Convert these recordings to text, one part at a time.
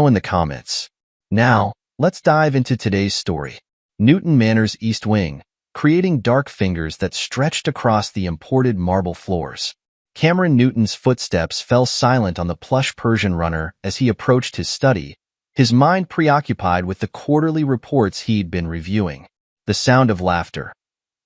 know in the comments. Now, let's dive into today's story. Newton Manor's East Wing, creating dark fingers that stretched across the imported marble floors. Cameron Newton's footsteps fell silent on the plush Persian runner as he approached his study, his mind preoccupied with the quarterly reports he'd been reviewing. The sound of laughter,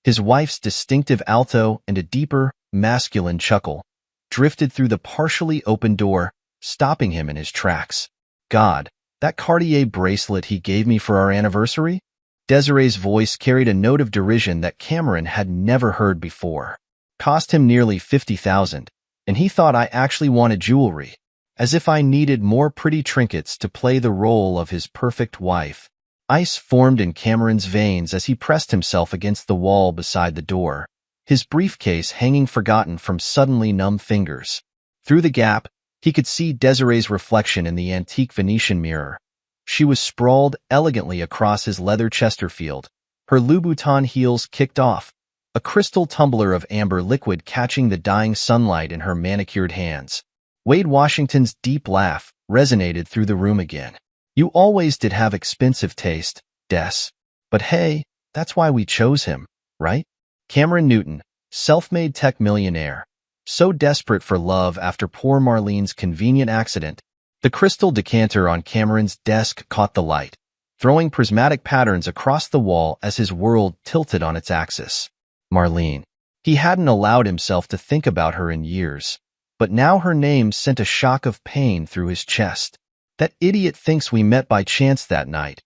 his wife's distinctive alto and a deeper, masculine chuckle, drifted through the partially open door, stopping him in his tracks. God, that Cartier bracelet he gave me for our anniversary? Desiree's voice carried a note of derision that Cameron had never heard before. Cost him nearly $50,000, and he thought I actually wanted jewelry, as if I needed more pretty trinkets to play the role of his perfect wife. Ice formed in Cameron's veins as he pressed himself against the wall beside the door, his briefcase hanging forgotten from suddenly numb fingers. Through the gap, he could see Desiree's reflection in the antique Venetian mirror. She was sprawled elegantly across his leather Chesterfield, her Louboutin heels kicked off, a crystal tumbler of amber liquid catching the dying sunlight in her manicured hands. Wade Washington's deep laugh resonated through the room again. You always did have expensive taste, Des. But hey, that's why we chose him, right? Cameron Newton, self-made tech millionaire, so desperate for love after poor Marlene's convenient accident. The crystal decanter on Cameron's desk caught the light, throwing prismatic patterns across the wall as his world tilted on its axis. Marlene. He hadn't allowed himself to think about her in years, but now her name sent a shock of pain through his chest. That idiot thinks we met by chance that night.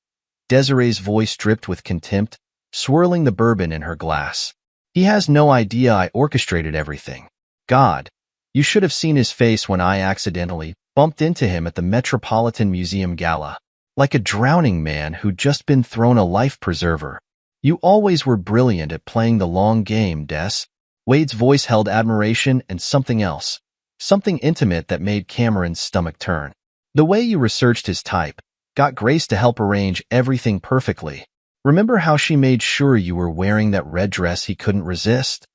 Desiree's voice dripped with contempt, swirling the bourbon in her glass. He has no idea I orchestrated everything. God, you should have seen his face when I accidentally bumped into him at the Metropolitan Museum Gala, like a drowning man who'd just been thrown a life preserver. You always were brilliant at playing the long game, Des. Wade's voice held admiration and something else, something intimate that made Cameron's stomach turn. The way you researched his type, got Grace to help arrange everything perfectly. Remember how she made sure you were wearing that red dress he couldn't resist?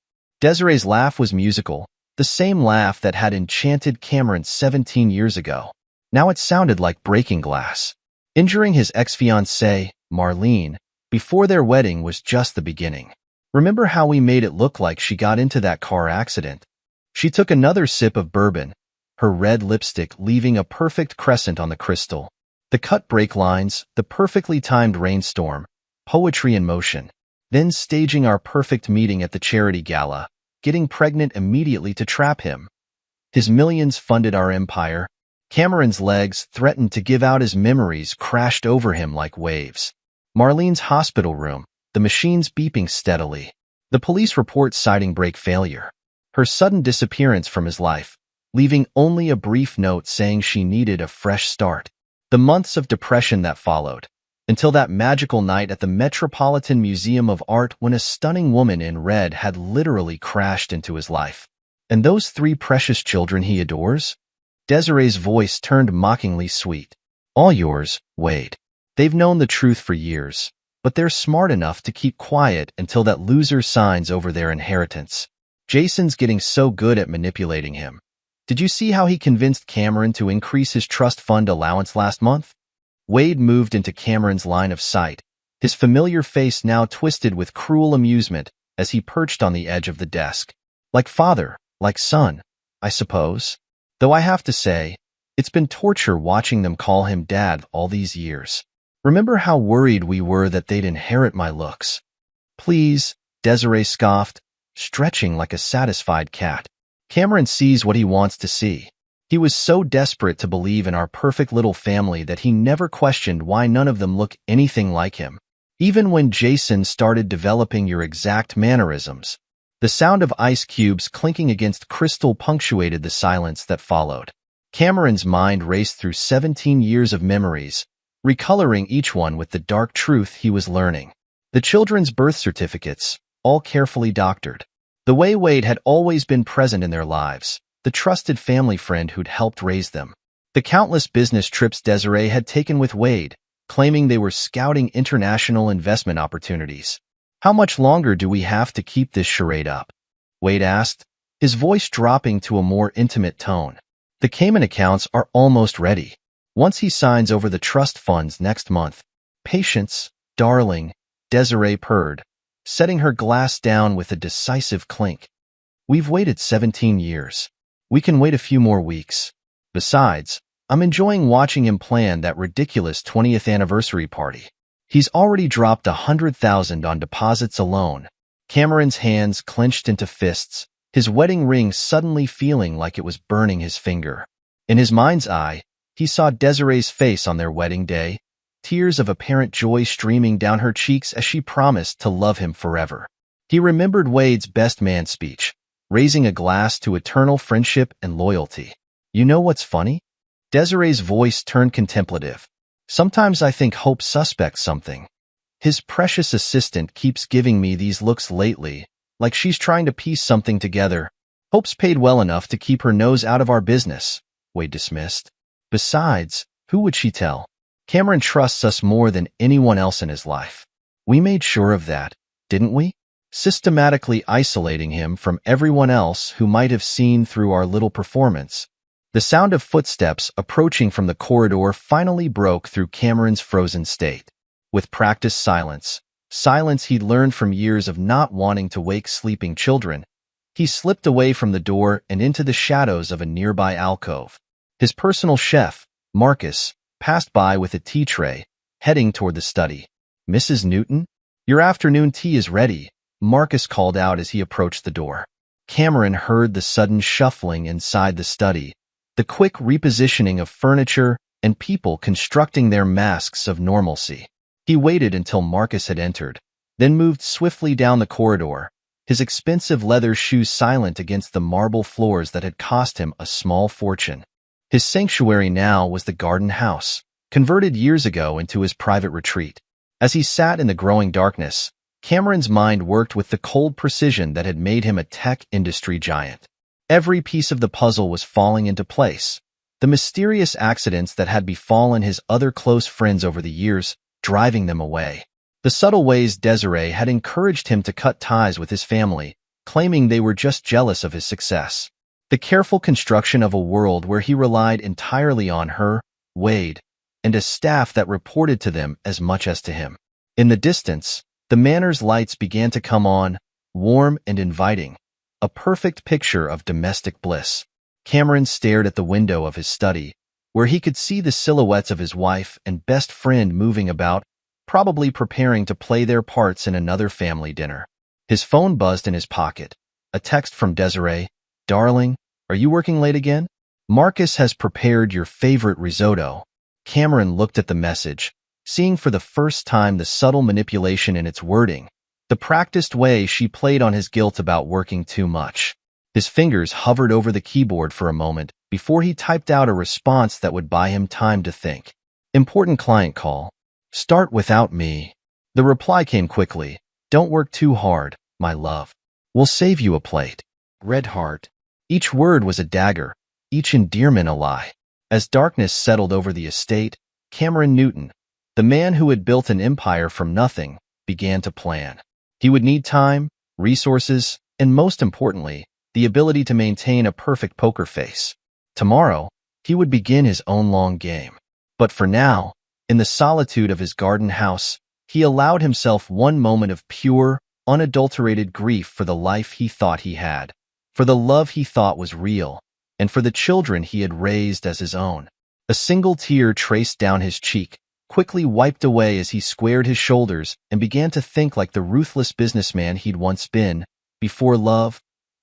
Desiree's laugh was musical, the same laugh that had enchanted Cameron 17 years ago. Now it sounded like breaking glass. Injuring his ex-fiancée, Marlene, before their wedding was just the beginning. Remember how we made it look like she got into that car accident? She took another sip of bourbon, her red lipstick leaving a perfect crescent on the crystal. The cut brake lines, the perfectly timed rainstorm, poetry in motion. Then staging our perfect meeting at the charity gala, getting pregnant immediately to trap him. His millions funded our empire. Cameron's legs, threatened to give out his memories, crashed over him like waves. Marlene's hospital room, the machines beeping steadily. The police report citing brake failure. Her sudden disappearance from his life, leaving only a brief note saying she needed a fresh start. The months of depression that followed, until that magical night at the Metropolitan Museum of Art when a stunning woman in red had literally crashed into his life. And those 3 precious children he adores? Desiree's voice turned mockingly sweet. All yours, Wade. They've known the truth for years, but they're smart enough to keep quiet until that loser signs over their inheritance. Jason's getting so good at manipulating him. Did you see how he convinced Cameron to increase his trust fund allowance last month? Wade moved into Cameron's line of sight, his familiar face now twisted with cruel amusement as he perched on the edge of the desk. Like father, like son, I suppose. Though I have to say, it's been torture watching them call him dad all these years. Remember how worried we were that they'd inherit my looks? Please, Desiree scoffed, stretching like a satisfied cat. Cameron sees what he wants to see. He was so desperate to believe in our perfect little family that he never questioned why none of them look anything like him. Even when Jason started developing your exact mannerisms. The sound of ice cubes clinking against crystal punctuated the silence that followed. Cameron's mind raced through 17 years of memories, recoloring each one with the dark truth he was learning. The children's birth certificates, all carefully doctored. The way Wade had always been present in their lives, the trusted family friend who'd helped raise them. The countless business trips Desiree had taken with Wade, claiming they were scouting international investment opportunities. How much longer do we have to keep this charade up? Wade asked, his voice dropping to a more intimate tone. The Cayman accounts are almost ready. Once he signs over the trust funds next month. Patience, darling, Desiree purred, setting her glass down with a decisive clink. We've waited 17 years. We can wait a few more weeks. Besides, I'm enjoying watching him plan that ridiculous 20th anniversary party. He's already dropped $100,000 on deposits alone. Cameron's hands clenched into fists, his wedding ring suddenly feeling like it was burning his finger. In his mind's eye, he saw Desiree's face on their wedding day, tears of apparent joy streaming down her cheeks as she promised to love him forever. He remembered Wade's best man speech, raising a glass to eternal friendship and loyalty. You know what's funny? Desiree's voice turned contemplative. Sometimes I think Hope suspects something. His precious assistant keeps giving me these looks lately, like she's trying to piece something together. Hope's paid well enough to keep her nose out of our business, Wade dismissed. Besides, who would she tell? Cameron trusts us more than anyone else in his life. We made sure of that, didn't we? Systematically isolating him from everyone else who might have seen through our little performance. The sound of footsteps approaching from the corridor finally broke through Cameron's frozen state. With practiced silence he'd learned from years of not wanting to wake sleeping children, he slipped away from the door and into the shadows of a nearby alcove. His personal chef, Marcus, passed by with a tea tray, heading toward the study. Mrs. Newton? Your afternoon tea is ready, Marcus called out as he approached the door. Cameron heard the sudden shuffling inside the study, the quick repositioning of furniture and people constructing their masks of normalcy. He waited until Marcus had entered, then moved swiftly down the corridor, his expensive leather shoes silent against the marble floors that had cost him a small fortune. His sanctuary now was the garden house, converted years ago into his private retreat. As he sat in the growing darkness, Cameron's mind worked with the cold precision that had made him a tech industry giant. Every piece of the puzzle was falling into place. The mysterious accidents that had befallen his other close friends over the years, driving them away. The subtle ways Desiree had encouraged him to cut ties with his family, claiming they were just jealous of his success. The careful construction of a world where he relied entirely on her, Wade, and a staff that reported to them as much as to him. In the distance, the manor's lights began to come on, warm and inviting, a perfect picture of domestic bliss. Cameron stared at the window of his study, where he could see the silhouettes of his wife and best friend moving about, probably preparing to play their parts in another family dinner. His phone buzzed in his pocket. A text from Desiree. Darling, are you working late again? Marcus has prepared your favorite risotto. Cameron looked at the message, seeing for the first time the subtle manipulation in its wording, the practiced way she played on his guilt about working too much. His fingers hovered over the keyboard for a moment before he typed out a response that would buy him time to think. Important client call. Start without me. The reply came quickly. Don't work too hard, my love. We'll save you a plate. Red heart. Each word was a dagger, each endearment a lie. As darkness settled over the estate, Cameron Newton, the man who had built an empire from nothing, began to plan. He would need time, resources, and most importantly, the ability to maintain a perfect poker face. Tomorrow, he would begin his own long game. But for now, in the solitude of his garden house, he allowed himself one moment of pure, unadulterated grief for the life he thought he had, for the love he thought was real, and for the children he had raised as his own. A single tear traced down his cheek, quickly wiped away as he squared his shoulders and began to think like the ruthless businessman he'd once been, before love,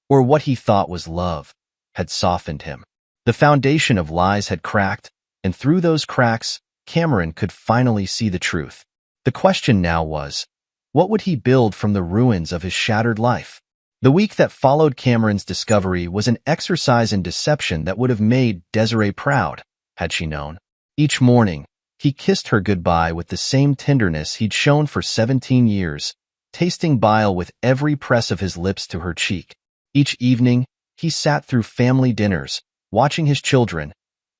or what he thought was love, had softened him. The foundation of lies had cracked, and through those cracks, Cameron could finally see the truth. The question now was, what would he build from the ruins of his shattered life? The week that followed Cameron's discovery was an exercise in deception that would have made Desiree proud, had she known. Each morning, he kissed her goodbye with the same tenderness he'd shown for 17 years, tasting bile with every press of his lips to her cheek. Each evening, he sat through family dinners, watching his children,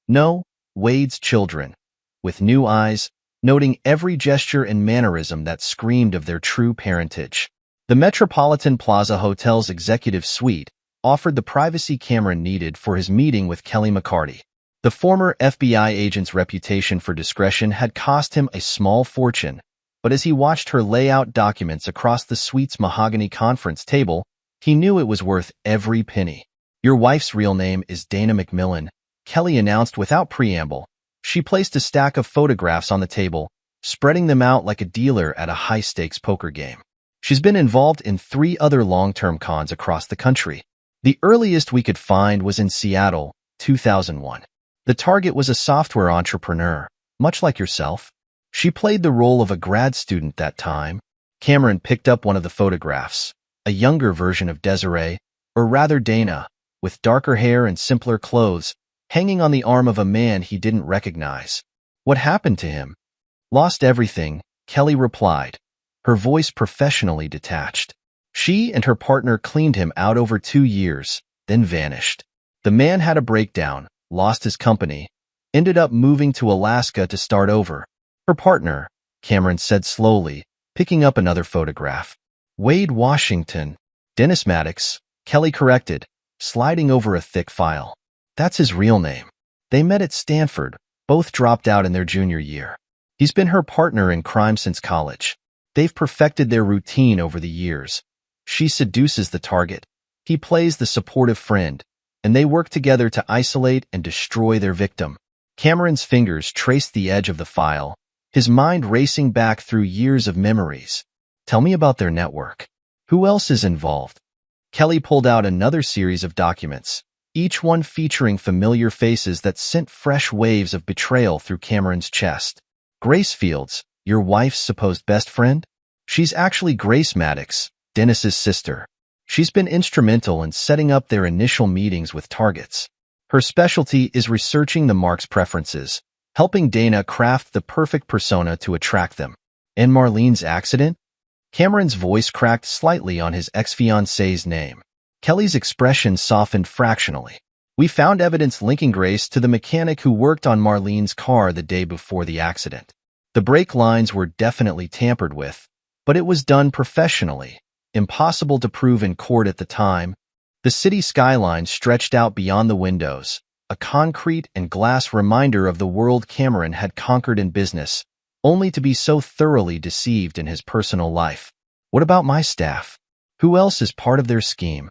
no, Wade's children, with new eyes, noting every gesture and mannerism that screamed of their true parentage. The Metropolitan Plaza Hotel's executive suite offered the privacy Cameron needed for his meeting with Kelly McCarty. The former FBI agent's reputation for discretion had cost him a small fortune, but as he watched her lay out documents across the suite's mahogany conference table, he knew it was worth every penny. "Your wife's real name is Dana McMillan," Kelly announced without preamble. She placed a stack of photographs on the table, spreading them out like a dealer at a high-stakes poker game. "She's been involved in 3 other long-term cons across the country. The earliest we could find was in Seattle, 2001. The target was a software entrepreneur, much like yourself. She played the role of a grad student that time." Cameron picked up one of the photographs, a younger version of Desiree, or rather Dana, with darker hair and simpler clothes, hanging on the arm of a man he didn't recognize. "What happened to him?" "Lost everything," Kelly replied, her voice professionally detached. "She and her partner cleaned him out over 2 years, then vanished. The man had a breakdown, lost his company, ended up moving to Alaska to start over." "Her partner," Cameron said slowly, picking up another photograph. "Wade Washington." "Dennis Maddox," Kelly corrected, sliding over a thick file. "That's his real name. They met at Stanford, both dropped out in their junior year. He's been her partner in crime since college. They've perfected their routine over the years. She seduces the target. He plays the supportive friend, and they work together to isolate and destroy their victim." Cameron's fingers traced the edge of the file, his mind racing back through years of memories. "Tell me about their network. Who else is involved?" Kelly pulled out another series of documents, each one featuring familiar faces that sent fresh waves of betrayal through Cameron's chest. "Grace Fields, your wife's supposed best friend? She's actually Grace Maddox, Dennis's sister. She's been instrumental in setting up their initial meetings with targets. Her specialty is researching the mark's preferences, helping Dana craft the perfect persona to attract them." "And Marlene's accident?" Cameron's voice cracked slightly on his ex-fiancée's name. Kelly's expression softened fractionally. "We found evidence linking Grace to the mechanic who worked on Marlene's car the day before the accident. The brake lines were definitely tampered with, but it was done professionally, impossible to prove in court at the time." The city skyline stretched out beyond the windows, a concrete and glass reminder of the world Cameron had conquered in business, only to be so thoroughly deceived in his personal life. "What about my staff? Who else is part of their scheme?"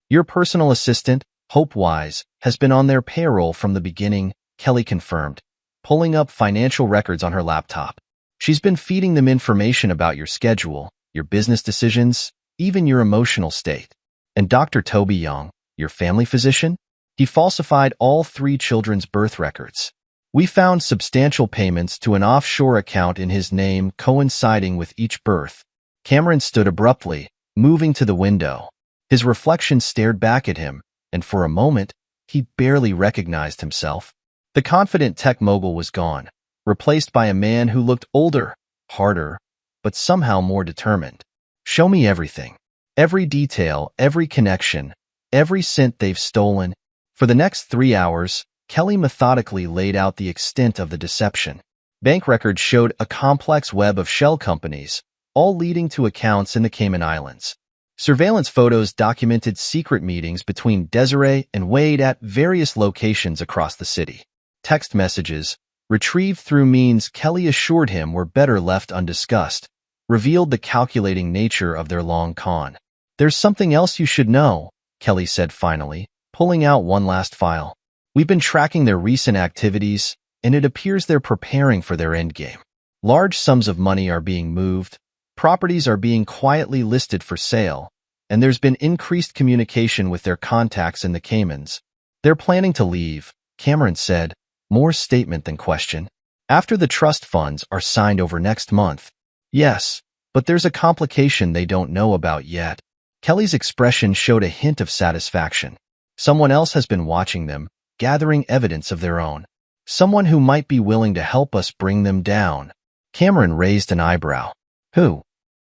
"Your personal assistant, Hope Wise, has been on their payroll from the beginning," Kelly confirmed, pulling up financial records on her laptop. "She's been feeding them information about your schedule, your business decisions, even your emotional state." "And Dr. Toby Young, your family physician? He falsified all 3 children's birth records. We found substantial payments to an offshore account in his name coinciding with each birth." Cameron stood abruptly, moving to the window. His reflection stared back at him, and for a moment, he barely recognized himself. The confident tech mogul was gone, replaced by a man who looked older, harder, but somehow more determined. "Show me everything. Every detail, every connection, every cent they've stolen." For the next 3 hours, Kelly methodically laid out the extent of the deception. Bank records showed a complex web of shell companies, all leading to accounts in the Cayman Islands. Surveillance photos documented secret meetings between Desiree and Wade at various locations across the city. Text messages, retrieved through means Kelly assured him were better left undiscussed, revealed the calculating nature of their long con. "There's something else you should know," Kelly said finally, pulling out one last file. "We've been tracking their recent activities, and it appears they're preparing for their endgame. Large sums of money are being moved, properties are being quietly listed for sale, and there's been increased communication with their contacts in the Caymans. They're planning to leave," Cameron said, more statement than question. "After the trust funds are signed over next month." "Yes, but there's a complication they don't know about yet." Kelly's expression showed a hint of satisfaction. "Someone else has been watching them, gathering evidence of their own. Someone who might be willing to help us bring them down." Cameron raised an eyebrow. "Who?"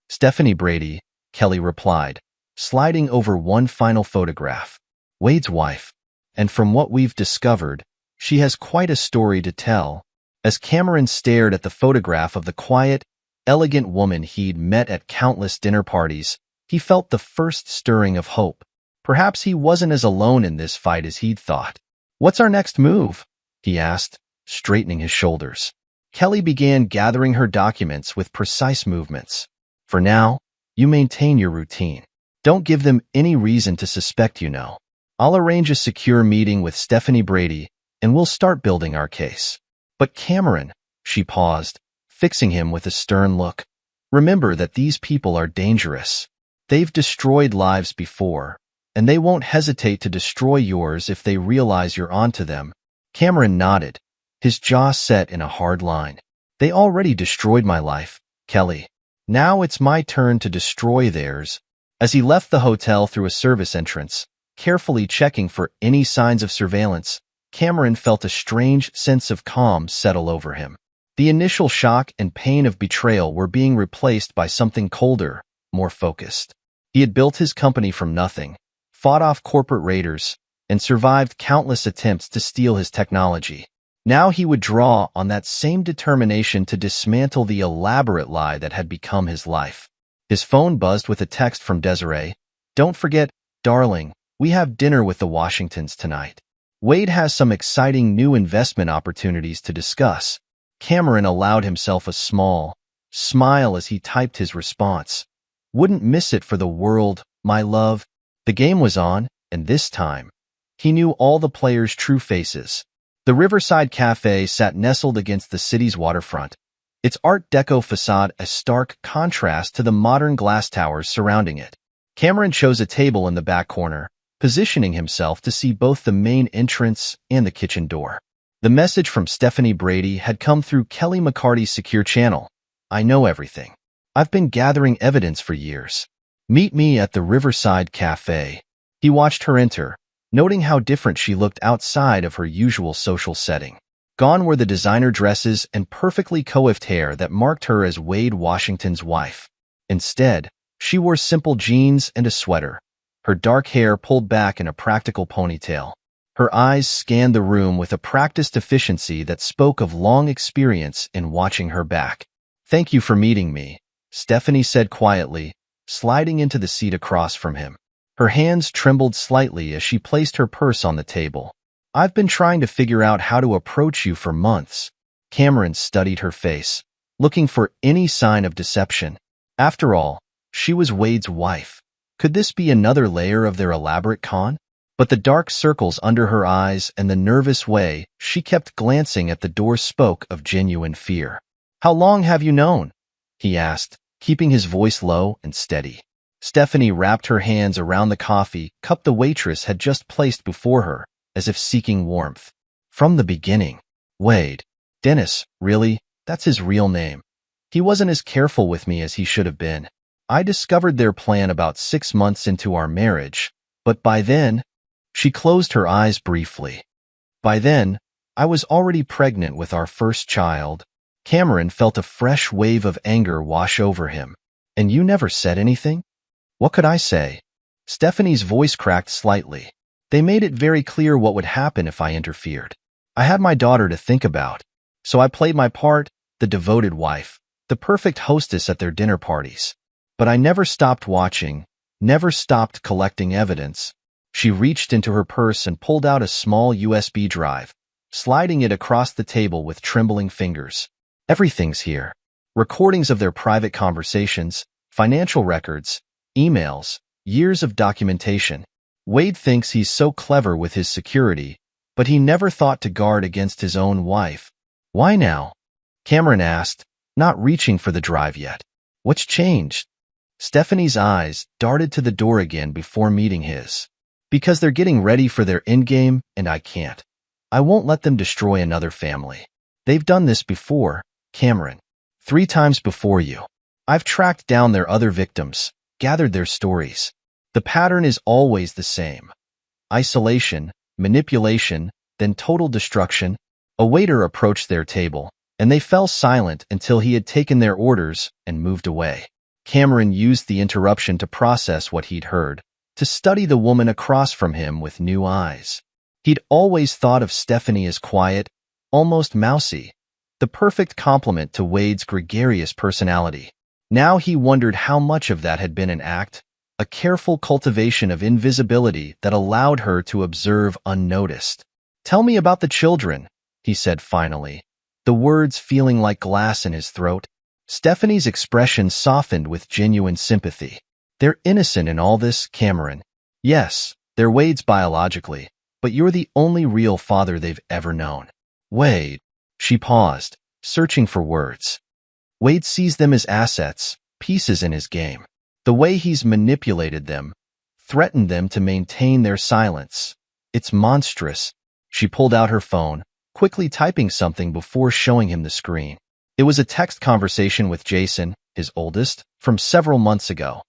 "Stephanie Brady," Kelly replied, sliding over one final photograph. "Wade's wife. And from what we've discovered, she has quite a story to tell." As Cameron stared at the photograph of the quiet, elegant woman he'd met at countless dinner parties, he felt the first stirring of hope. Perhaps he wasn't as alone in this fight as he'd thought. "What's our next move?" he asked, straightening his shoulders. Kelly began gathering her documents with precise movements. For now, you maintain your routine. Don't give them any reason to suspect you know. I'll arrange a secure meeting with Stephanie Brady, and we'll start building our case. But Cameron, she paused, fixing him with a stern look. Remember that these people are dangerous. They've destroyed lives before, and they won't hesitate to destroy yours if they realize you're onto them. Cameron nodded, his jaw set in a hard line. They already destroyed my life, Kelly. Now it's my turn to destroy theirs. As he left the hotel through a service entrance, carefully checking for any signs of surveillance, Cameron felt a strange sense of calm settle over him. The initial shock and pain of betrayal were being replaced by something colder, more focused. He had built his company from nothing, fought off corporate raiders, and survived countless attempts to steal his technology. Now he would draw on that same determination to dismantle the elaborate lie that had become his life. His phone buzzed with a text from Desiree. "Don't forget, darling, we have dinner with the Washingtons tonight. Wade has some exciting new investment opportunities to discuss." Cameron allowed himself a small smile as he typed his response. "Wouldn't miss it for the world, my love." The game was on, and this time, he knew all the players' true faces. The Riverside Cafe sat nestled against the city's waterfront, its Art Deco facade a stark contrast to the modern glass towers surrounding it. Cameron chose a table in the back corner, positioning himself to see both the main entrance and the kitchen door. The message from Stephanie Brady had come through Kelly McCarty's secure channel. "I know everything. I've been gathering evidence for years. Meet me at the Riverside Cafe." He watched her enter, noting how different she looked outside of her usual social setting. Gone were the designer dresses and perfectly coiffed hair that marked her as Wade Washington's wife. Instead, she wore simple jeans and a sweater, her dark hair pulled back in a practical ponytail. Her eyes scanned the room with a practiced efficiency that spoke of long experience in watching her back. "Thank you for meeting me," Stephanie said quietly, sliding into the seat across from him. Her hands trembled slightly as she placed her purse on the table. "I've been trying to figure out how to approach you for months." Cameron studied her face, looking for any sign of deception. After all, she was Wade's wife. Could this be another layer of their elaborate con? But the dark circles under her eyes and the nervous way she kept glancing at the door spoke of genuine fear. "How long have you known?" he asked, keeping his voice low and steady. Stephanie wrapped her hands around the coffee cup the waitress had just placed before her, as if seeking warmth. "From the beginning." "Wade. Dennis, really? That's his real name. He wasn't as careful with me as he should have been. I discovered their plan about 6 months into our marriage, but by then..." She closed her eyes briefly. "By then, I was already pregnant with our first child." Cameron felt a fresh wave of anger wash over him. "And you never said anything?" "What could I say?" Stephanie's voice cracked slightly. "They made it very clear what would happen if I interfered. I had my daughter to think about, so I played my part, the devoted wife, the perfect hostess at their dinner parties. But I never stopped watching, never stopped collecting evidence." She reached into her purse and pulled out a small USB drive, sliding it across the table with trembling fingers. "Everything's here. Recordings of their private conversations, financial records, emails, years of documentation. Wade thinks he's so clever with his security, but he never thought to guard against his own wife." "Why now?" Cameron asked, not reaching for the drive yet. "What's changed?" Stephanie's eyes darted to the door again before meeting his. "Because they're getting ready for their endgame, and I can't. I won't let them destroy another family. They've done this before, Cameron. 3 times before you. I've tracked down their other victims, gathered their stories. The pattern is always the same. Isolation, manipulation, then total destruction." A waiter approached their table, and they fell silent until he had taken their orders and moved away. Cameron used the interruption to process what he'd heard, to study the woman across from him with new eyes. He'd always thought of Stephanie as quiet, almost mousy, the perfect complement to Wade's gregarious personality. Now he wondered how much of that had been an act, a careful cultivation of invisibility that allowed her to observe unnoticed. "Tell me about the children," he said finally, the words feeling like glass in his throat. Stephanie's expression softened with genuine sympathy. They're innocent in all this, Cameron. Yes, they're Wade's biologically, but you're the only real father they've ever known. Wade. She paused, searching for words. Wade sees them as assets, pieces in his game. The way he's manipulated them, threatened them to maintain their silence. It's monstrous. She pulled out her phone, quickly typing something before showing him the screen. It was a text conversation with Jason, his oldest, from several months ago.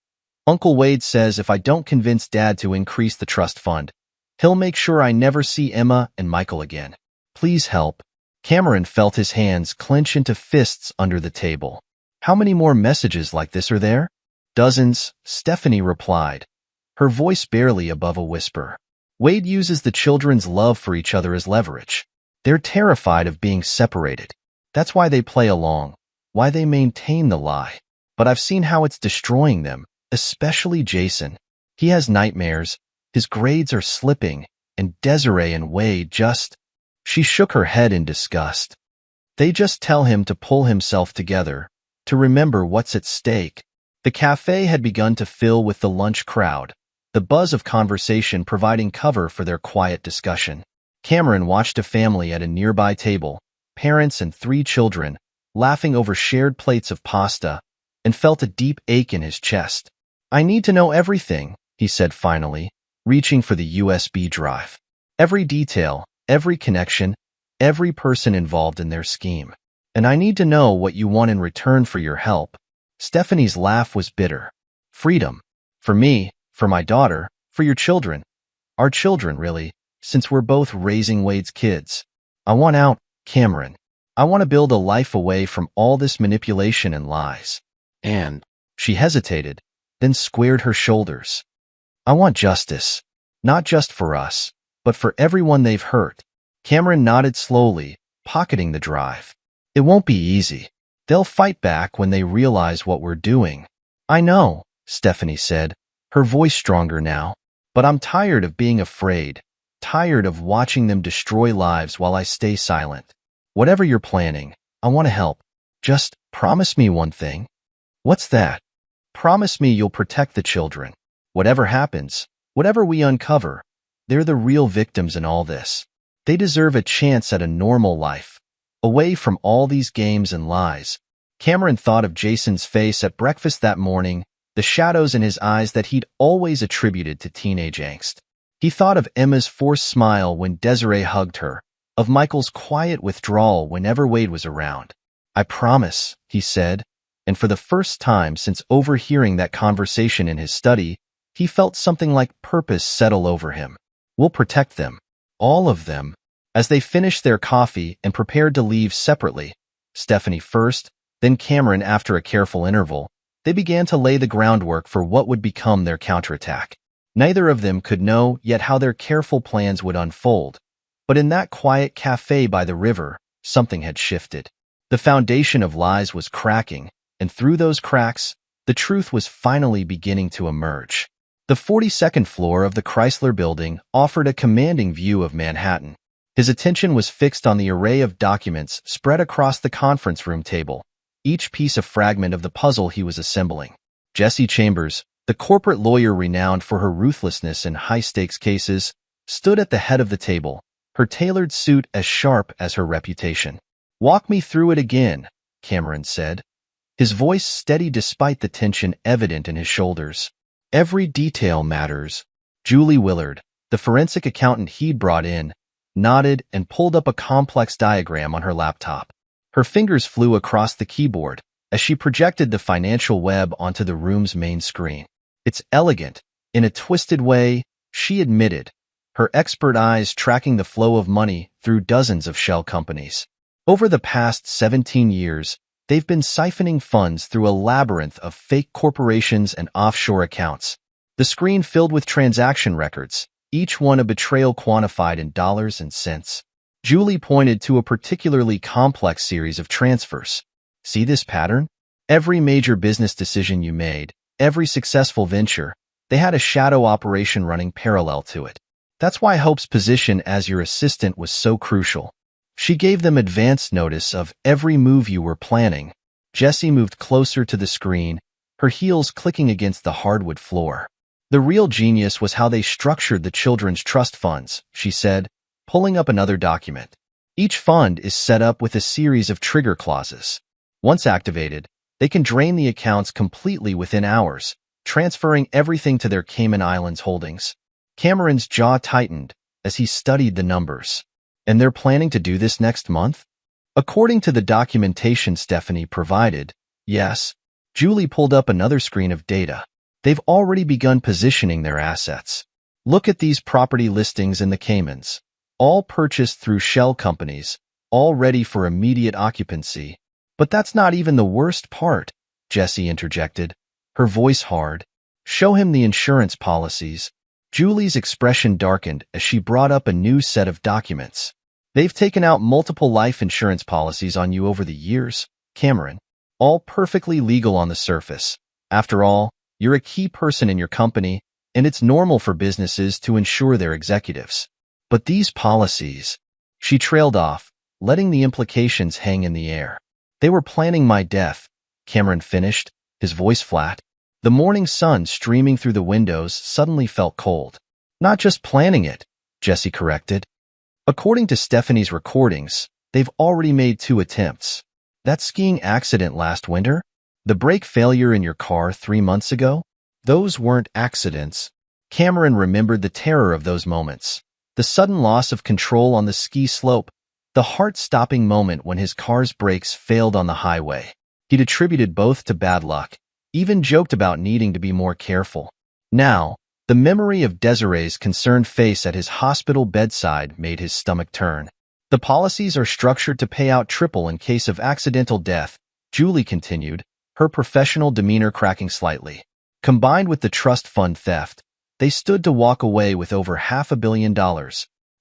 Uncle Wade says if I don't convince Dad to increase the trust fund, he'll make sure I never see Emma and Michael again. Please help. Cameron felt his hands clench into fists under the table. How many more messages like this are there? Dozens, Stephanie replied, her voice barely above a whisper. Wade uses the children's love for each other as leverage. They're terrified of being separated. That's why they play along, why they maintain the lie. But I've seen how it's destroying them, especially Jason. He has nightmares, his grades are slipping, and Desiree and Wade just... She shook her head in disgust. They just tell him to pull himself together, to remember what's at stake. The cafe had begun to fill with the lunch crowd, the buzz of conversation providing cover for their quiet discussion. Cameron watched a family at a nearby table, parents and 3 children, laughing over shared plates of pasta, and felt a deep ache in his chest. I need to know everything, he said finally, reaching for the USB drive. Every detail, every connection, every person involved in their scheme. And I need to know what you want in return for your help. Stephanie's laugh was bitter. Freedom. For me, for my daughter, for your children. Our children, really, since we're both raising Wade's kids. I want out, Cameron. I want to build a life away from all this manipulation and lies. And she hesitated, then squared her shoulders. I want justice. Not just for us, but for everyone they've hurt. Cameron nodded slowly, pocketing the drive. It won't be easy. They'll fight back when they realize what we're doing. I know, Stephanie said, her voice stronger now. But I'm tired of being afraid, tired of watching them destroy lives while I stay silent. Whatever you're planning, I want to help. Just promise me one thing. What's that? Promise me you'll protect the children. Whatever happens, whatever we uncover, they're the real victims in all this. They deserve a chance at a normal life, away from all these games and lies. Cameron thought of Jason's face at breakfast that morning, the shadows in his eyes that he'd always attributed to teenage angst. He thought of Emma's forced smile when Desiree hugged her, of Michael's quiet withdrawal whenever Wade was around. I promise, he said, and for the first time since overhearing that conversation in his study, he felt something like purpose settle over him. We'll protect them. All of them. As they finished their coffee and prepared to leave separately, Stephanie first, then Cameron after a careful interval, they began to lay the groundwork for what would become their counterattack. Neither of them could know yet how their careful plans would unfold, but in that quiet cafe by the river, something had shifted. The foundation of lies was cracking, and through those cracks, the truth was finally beginning to emerge. The 42nd floor of the Chrysler Building offered a commanding view of Manhattan. His attention was fixed on the array of documents spread across the conference room table, each piece a fragment of the puzzle he was assembling. Jessie Chambers, the corporate lawyer renowned for her ruthlessness in high-stakes cases, stood at the head of the table, her tailored suit as sharp as her reputation. Walk me through it again, Cameron said, his voice steady despite the tension evident in his shoulders. Every detail matters. Julie Willard, the forensic accountant he'd brought in, nodded and pulled up a complex diagram on her laptop. Her fingers flew across the keyboard as she projected the financial web onto the room's main screen. It's elegant, in a twisted way, she admitted, her expert eyes tracking the flow of money through dozens of shell companies. Over the past 17 years, they've been siphoning funds through a labyrinth of fake corporations and offshore accounts. The screen filled with transaction records, each one a betrayal quantified in dollars and cents. Julie pointed to a particularly complex series of transfers. See this pattern? Every major business decision you made, every successful venture, they had a shadow operation running parallel to it. That's why Hope's position as your assistant was so crucial. She gave them advance notice of every move you were planning. Jessie moved closer to the screen, her heels clicking against the hardwood floor. The real genius was how they structured the children's trust funds, she said, pulling up another document. Each fund is set up with a series of trigger clauses. Once activated, they can drain the accounts completely within hours, transferring everything to their Cayman Islands holdings. Cameron's jaw tightened as he studied the numbers. And they're planning to do this next month? According to the documentation Stephanie provided, yes. Julie pulled up another screen of data. They've already begun positioning their assets. Look at these property listings in the Caymans. All purchased through shell companies, all ready for immediate occupancy. But that's not even the worst part, Jessie interjected, her voice hard. Show him the insurance policies. Julie's expression darkened as she brought up a new set of documents. They've taken out multiple life insurance policies on you over the years, Cameron. All perfectly legal on the surface. After all, you're a key person in your company, and it's normal for businesses to insure their executives. But these policies, she trailed off, letting the implications hang in the air. They were planning my death, Cameron finished, his voice flat. The morning sun streaming through the windows suddenly felt cold. Not just planning it, Jessie corrected. According to Stephanie's recordings, they've already made 2 attempts. That skiing accident last winter? The brake failure in your car 3 months ago? Those weren't accidents. Cameron remembered the terror of those moments. The sudden loss of control on the ski slope, the heart-stopping moment when his car's brakes failed on the highway. He'd attributed both to bad luck, even joked about needing to be more careful. Now, the memory of Desiree's concerned face at his hospital bedside made his stomach turn. The policies are structured to pay out triple in case of accidental death, Julie continued, her professional demeanor cracking slightly. Combined with the trust fund theft, they stood to walk away with over $500 million.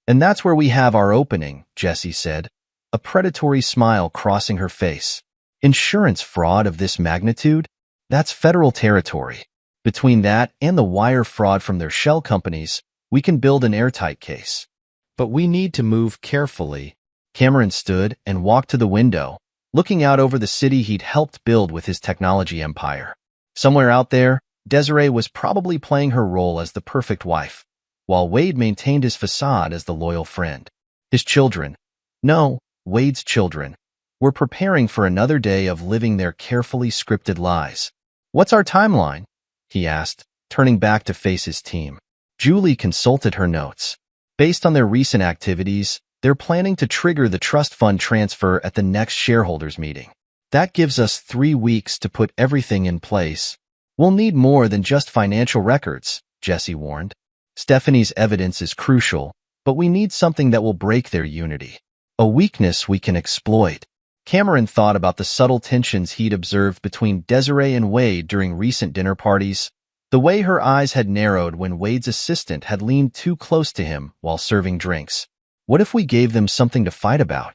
And that's where we have our opening, Jessie said, a predatory smile crossing her face. Insurance fraud of this magnitude? That's federal territory. Between that and the wire fraud from their shell companies, we can build an airtight case. But we need to move carefully. Cameron stood and walked to the window, looking out over the city he'd helped build with his technology empire. Somewhere out there, Desiree was probably playing her role as the perfect wife, while Wade maintained his facade as the loyal friend. His children, no, Wade's children, were preparing for another day of living their carefully scripted lies. What's our timeline? He asked, turning back to face his team. Julie consulted her notes. Based on their recent activities, they're planning to trigger the trust fund transfer at the next shareholders meeting. That gives us 3 weeks to put everything in place. We'll need more than just financial records, Jessie warned. Stephanie's evidence is crucial, but we need something that will break their unity. A weakness we can exploit. Cameron thought about the subtle tensions he'd observed between Desiree and Wade during recent dinner parties. The way her eyes had narrowed when Wade's assistant had leaned too close to him while serving drinks. What if we gave them something to fight about?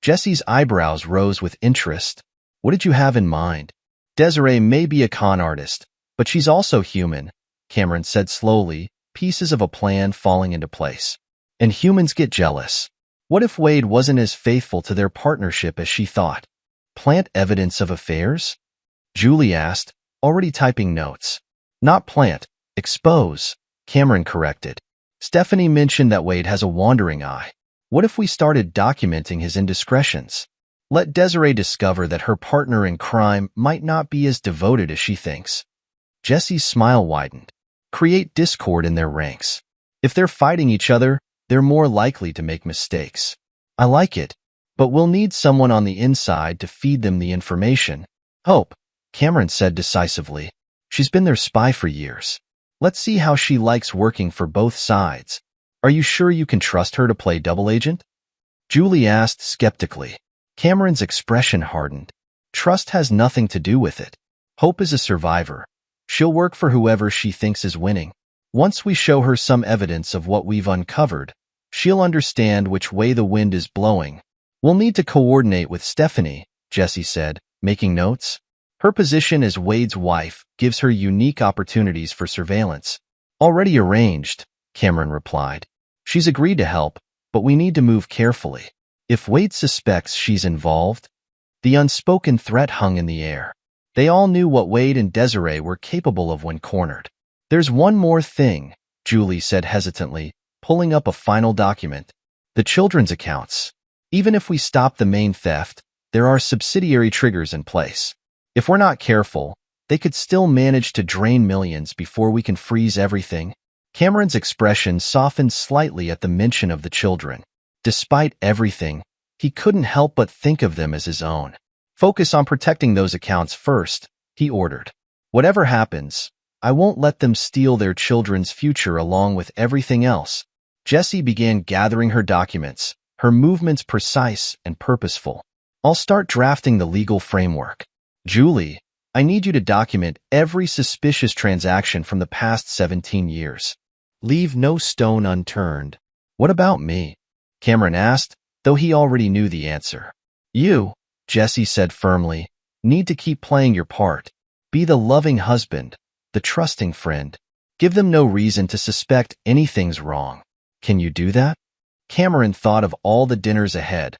Jessie's eyebrows rose with interest. What did you have in mind? Desiree may be a con artist, but she's also human, Cameron said slowly, pieces of a plan falling into place. And humans get jealous. What if Wade wasn't as faithful to their partnership as she thought? Plant evidence of affairs? Julie asked, already typing notes. Not plant, expose, Cameron corrected. Stephanie mentioned that Wade has a wandering eye. What if we started documenting his indiscretions? Let Desiree discover that her partner in crime might not be as devoted as she thinks. Jessie's smile widened. Create discord in their ranks. If they're fighting each other, they're more likely to make mistakes. I like it, but we'll need someone on the inside to feed them the information. Hope, Cameron said decisively. She's been their spy for years. Let's see how she likes working for both sides. Are you sure you can trust her to play double agent? Julie asked skeptically. Cameron's expression hardened. Trust has nothing to do with it. Hope is a survivor. She'll work for whoever she thinks is winning. Once we show her some evidence of what we've uncovered, she'll understand which way the wind is blowing. We'll need to coordinate with Stephanie, Jessie said, making notes. Her position as Wade's wife gives her unique opportunities for surveillance. Already arranged, Cameron replied. She's agreed to help, but we need to move carefully. If Wade suspects she's involved, the unspoken threat hung in the air. They all knew what Wade and Desiree were capable of when cornered. "There's one more thing," Julie said hesitantly, pulling up a final document. "The children's accounts. Even if we stop the main theft, there are subsidiary triggers in place. If we're not careful, they could still manage to drain millions before we can freeze everything." Cameron's expression softened slightly at the mention of the children. Despite everything, he couldn't help but think of them as his own. "Focus on protecting those accounts first," he ordered. "Whatever happens, I won't let them steal their children's future along with everything else." Jessie began gathering her documents, her movements precise and purposeful. "I'll start drafting the legal framework. Julie, I need you to document every suspicious transaction from the past 17 years. Leave no stone unturned." "What about me?" Cameron asked, though he already knew the answer. "You," Jessie said firmly, "need to keep playing your part. Be the loving husband, the trusting friend. Give them no reason to suspect anything's wrong. Can you do that?" Cameron thought of all the dinners ahead,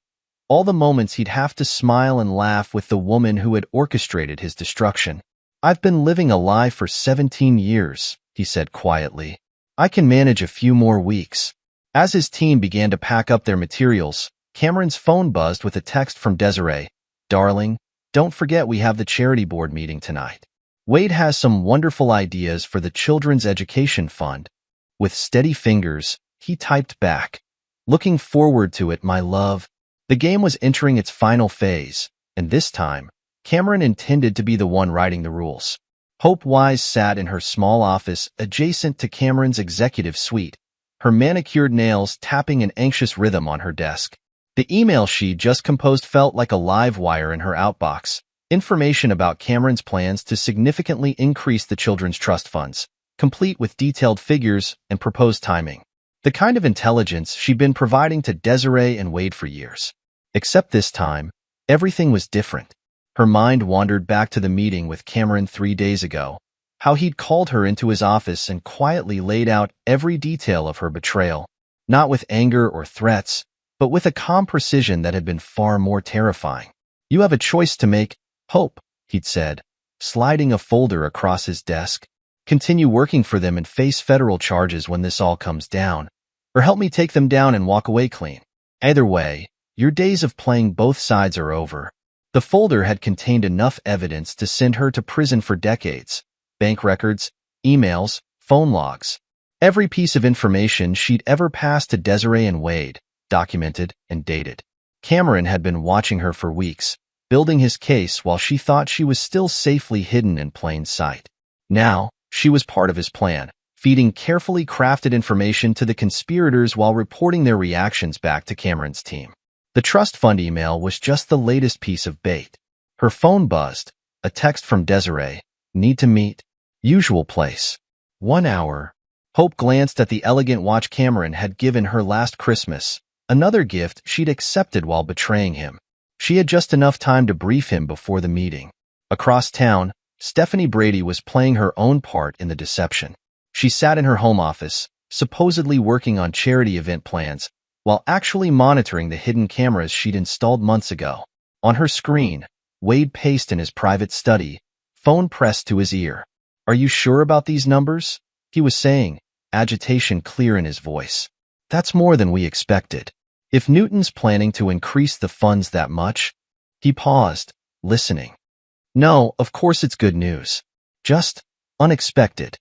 all the moments he'd have to smile and laugh with the woman who had orchestrated his destruction. "I've been living a lie for 17 years, he said quietly. "I can manage a few more weeks." As his team began to pack up their materials, Cameron's phone buzzed with a text from Desiree. "Darling, don't forget we have the charity board meeting tonight. Wade has some wonderful ideas for the Children's Education Fund." With steady fingers, he typed back, "Looking forward to it, my love." The game was entering its final phase, and this time, Cameron intended to be the one writing the rules. Hope Wise sat in her small office adjacent to Cameron's executive suite, her manicured nails tapping an anxious rhythm on her desk. The email she'd just composed felt like a live wire in her outbox. Information about Cameron's plans to significantly increase the children's trust funds, complete with detailed figures and proposed timing. The kind of intelligence she'd been providing to Desiree and Wade for years. Except this time, everything was different. Her mind wandered back to the meeting with Cameron 3 days ago, how he'd called her into his office and quietly laid out every detail of her betrayal, not with anger or threats, but with a calm precision that had been far more terrifying. "You have a choice to make, Hope," he'd said, sliding a folder across his desk. "Continue working for them and face federal charges when this all comes down, or help me take them down and walk away clean. Either way, your days of playing both sides are over." The folder had contained enough evidence to send her to prison for decades. Bank records, emails, phone logs. Every piece of information she'd ever passed to Desiree and Wade, documented and dated. Cameron had been watching her for weeks, building his case while she thought she was still safely hidden in plain sight. Now, she was part of his plan, feeding carefully crafted information to the conspirators while reporting their reactions back to Cameron's team. The trust fund email was just the latest piece of bait. Her phone buzzed, a text from Desiree. "Need to meet. Usual place. 1 hour. Hope glanced at the elegant watch Cameron had given her last Christmas, another gift she'd accepted while betraying him. She had just enough time to brief him before the meeting. Across town, Stephanie Brady was playing her own part in the deception. She sat in her home office, supposedly working on charity event plans, while actually monitoring the hidden cameras she'd installed months ago. On her screen, Wade paced in his private study, phone pressed to his ear. "Are you sure about these numbers?" he was saying, agitation clear in his voice. "That's more than we expected. If Newton's planning to increase the funds that much..." He paused, listening. "No, of course it's good news. Just unexpected.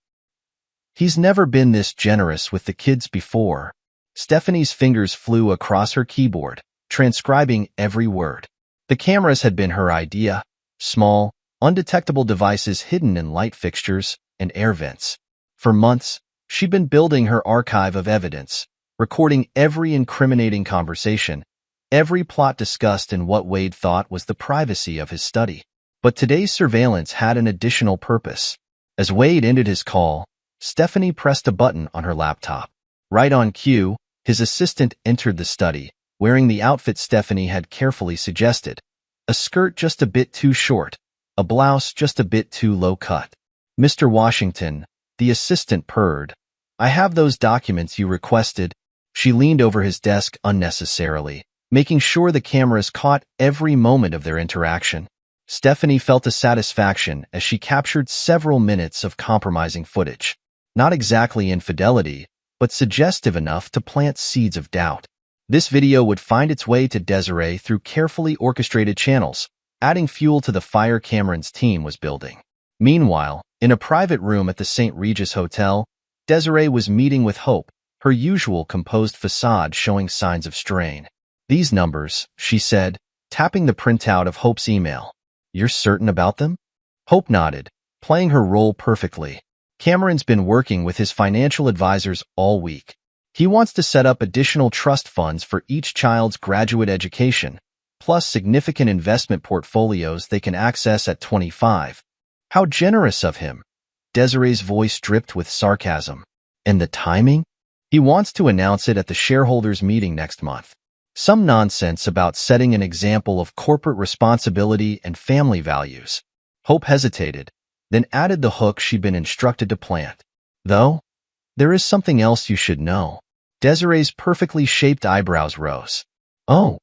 He's never been this generous with the kids before." Stephanie's fingers flew across her keyboard, transcribing every word. The cameras had been her idea, small, undetectable devices hidden in light fixtures and air vents. For months, she'd been building her archive of evidence, recording every incriminating conversation, every plot discussed in what Wade thought was the privacy of his study. But today's surveillance had an additional purpose. As Wade ended his call, Stephanie pressed a button on her laptop. Right on cue, his assistant entered the study, wearing the outfit Stephanie had carefully suggested. A skirt just a bit too short, a blouse just a bit too low-cut. "Mr. Washington," the assistant purred, "I have those documents you requested." She leaned over his desk unnecessarily, making sure the cameras caught every moment of their interaction. Stephanie felt a satisfaction as she captured several minutes of compromising footage. Not exactly infidelity, but suggestive enough to plant seeds of doubt. This video would find its way to Desiree through carefully orchestrated channels, adding fuel to the fire Cameron's team was building. Meanwhile, in a private room at the St. Regis Hotel, Desiree was meeting with Hope, her usual composed facade showing signs of strain. "These numbers," she said, tapping the printout of Hope's email. "You're certain about them?" Hope nodded, playing her role perfectly. "Cameron's been working with his financial advisors all week. He wants to set up additional trust funds for each child's graduate education, plus significant investment portfolios they can access at 25. How generous of him." Desiree's voice dripped with sarcasm. "And the timing? He wants to announce it at the shareholders' meeting next month. Some nonsense about setting an example of corporate responsibility and family values." Hope hesitated, then added the hook she'd been instructed to plant. "Though, there is something else you should know." Desiree's perfectly shaped eyebrows rose. "Oh,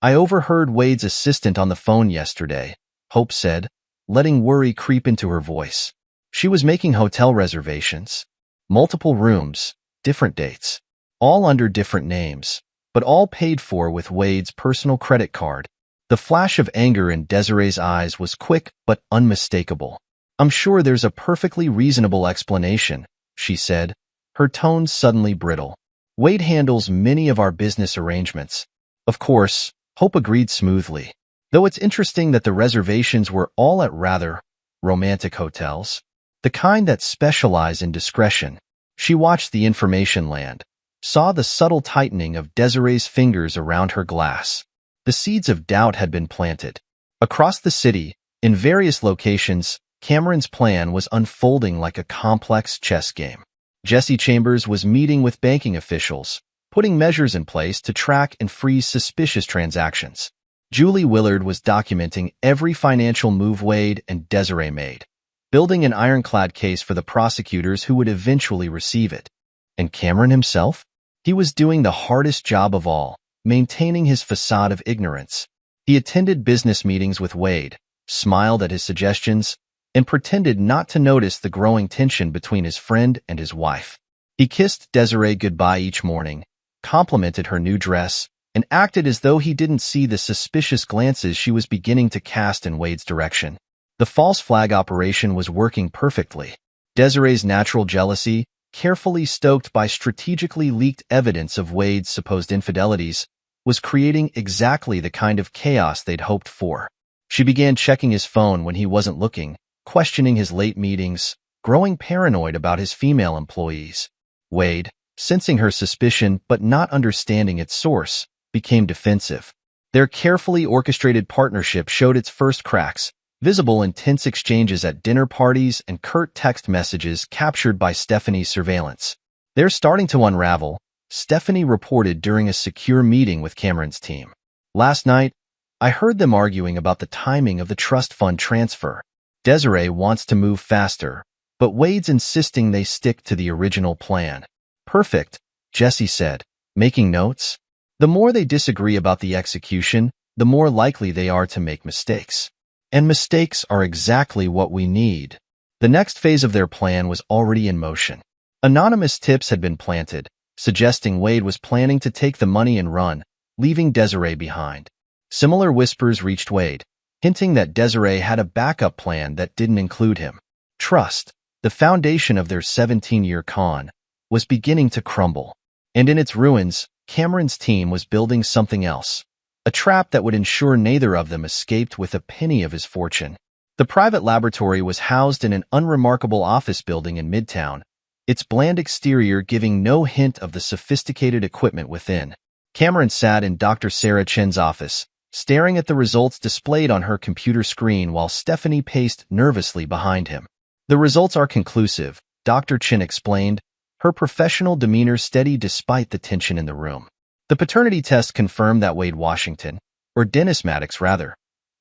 I overheard Wade's assistant on the phone yesterday," Hope said, letting worry creep into her voice. She was making hotel reservations. Multiple rooms, different dates, all under different names, but all paid for with Wade's personal credit card. The flash of anger in Desiree's eyes was quick but unmistakable. "I'm sure there's a perfectly reasonable explanation," she said, her tone suddenly brittle. "Wade handles many of our business arrangements." "Of course," Hope agreed smoothly, "though it's interesting that the reservations were all at rather romantic hotels, the kind that specialize in discretion." She watched the information land, saw the subtle tightening of Desiree's fingers around her glass. The seeds of doubt had been planted. Across the city, in various locations, Cameron's plan was unfolding like a complex chess game. Jesse Chambers was meeting with banking officials, putting measures in place to track and freeze suspicious transactions. Julie Willard was documenting every financial move Wade and Desiree made, building an ironclad case for the prosecutors who would eventually receive it. And Cameron himself? He was doing the hardest job of all, maintaining his facade of ignorance. He attended business meetings with Wade, smiled at his suggestions, and pretended not to notice the growing tension between his friend and his wife. He kissed Desiree goodbye each morning, complimented her new dress, and acted as though he didn't see the suspicious glances she was beginning to cast in Wade's direction. The false flag operation was working perfectly. Desiree's natural jealousy, carefully stoked by strategically leaked evidence of Wade's supposed infidelities, was creating exactly the kind of chaos they'd hoped for. She began checking his phone when he wasn't looking, questioning his late meetings, growing paranoid about his female employees. Wade, sensing her suspicion but not understanding its source, became defensive. Their carefully orchestrated partnership showed its first cracks, visible in tense exchanges at dinner parties and curt text messages captured by Stephanie's surveillance. "They're starting to unravel," Stephanie reported during a secure meeting with Cameron's team. "Last night, I heard them arguing about the timing of the trust fund transfer. Desiree wants to move faster, but Wade's insisting they stick to the original plan." "Perfect," Jesse said, making notes. "The more they disagree about the execution, the more likely they are to make mistakes. And mistakes are exactly what we need." The next phase of their plan was already in motion. Anonymous tips had been planted, suggesting Wade was planning to take the money and run, leaving Desiree behind. Similar whispers reached Wade, hinting that Desiree had a backup plan that didn't include him. Trust, the foundation of their 17-year con, was beginning to crumble. And in its ruins, Cameron's team was building something else, a trap that would ensure neither of them escaped with a penny of his fortune. The private laboratory was housed in an unremarkable office building in Midtown, its bland exterior giving no hint of the sophisticated equipment within. Cameron sat in Dr. Sarah Chen's office, staring at the results displayed on her computer screen while Stephanie paced nervously behind him. "The results are conclusive," Dr. Chen explained, her professional demeanor steady despite the tension in the room. "The paternity test confirmed that Wade Washington, or Dennis Maddox rather,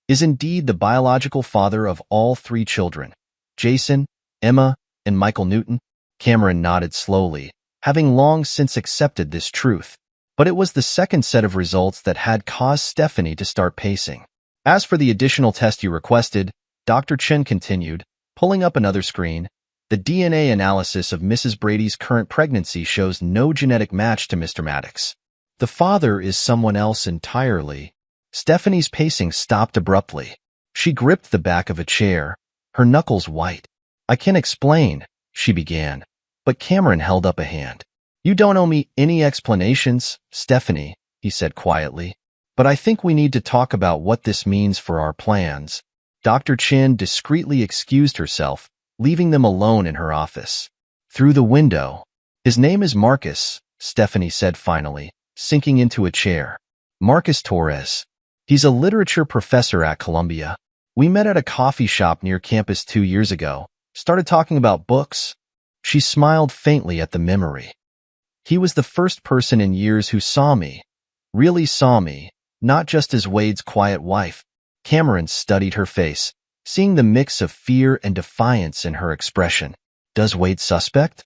is indeed the biological father of all 3 children, Jason, Emma, and Michael Newton." Cameron nodded slowly, having long since accepted this truth. But it was the second set of results that had caused Stephanie to start pacing. As for the additional test you requested, Dr. Chen continued, pulling up another screen, the DNA analysis of Mrs. Brady's current pregnancy shows no genetic match to Mr. Maddox. The father is someone else entirely. Stephanie's pacing stopped abruptly. She gripped the back of a chair, her knuckles white. I can explain, she began, but Cameron held up a hand. You don't owe me any explanations, Stephanie, he said quietly. But I think we need to talk about what this means for our plans. Dr. Chen discreetly excused herself, leaving them alone in her office. Through the window. His name is Marcus, Stephanie said finally, sinking into a chair. Marcus Torres. He's a literature professor at Columbia. We met at a coffee shop near campus 2 years ago, started talking about books. She smiled faintly at the memory. He was the first person in years who saw me, really saw me, not just as Wade's quiet wife. Cameron studied her face, seeing the mix of fear and defiance in her expression. Does Wade suspect?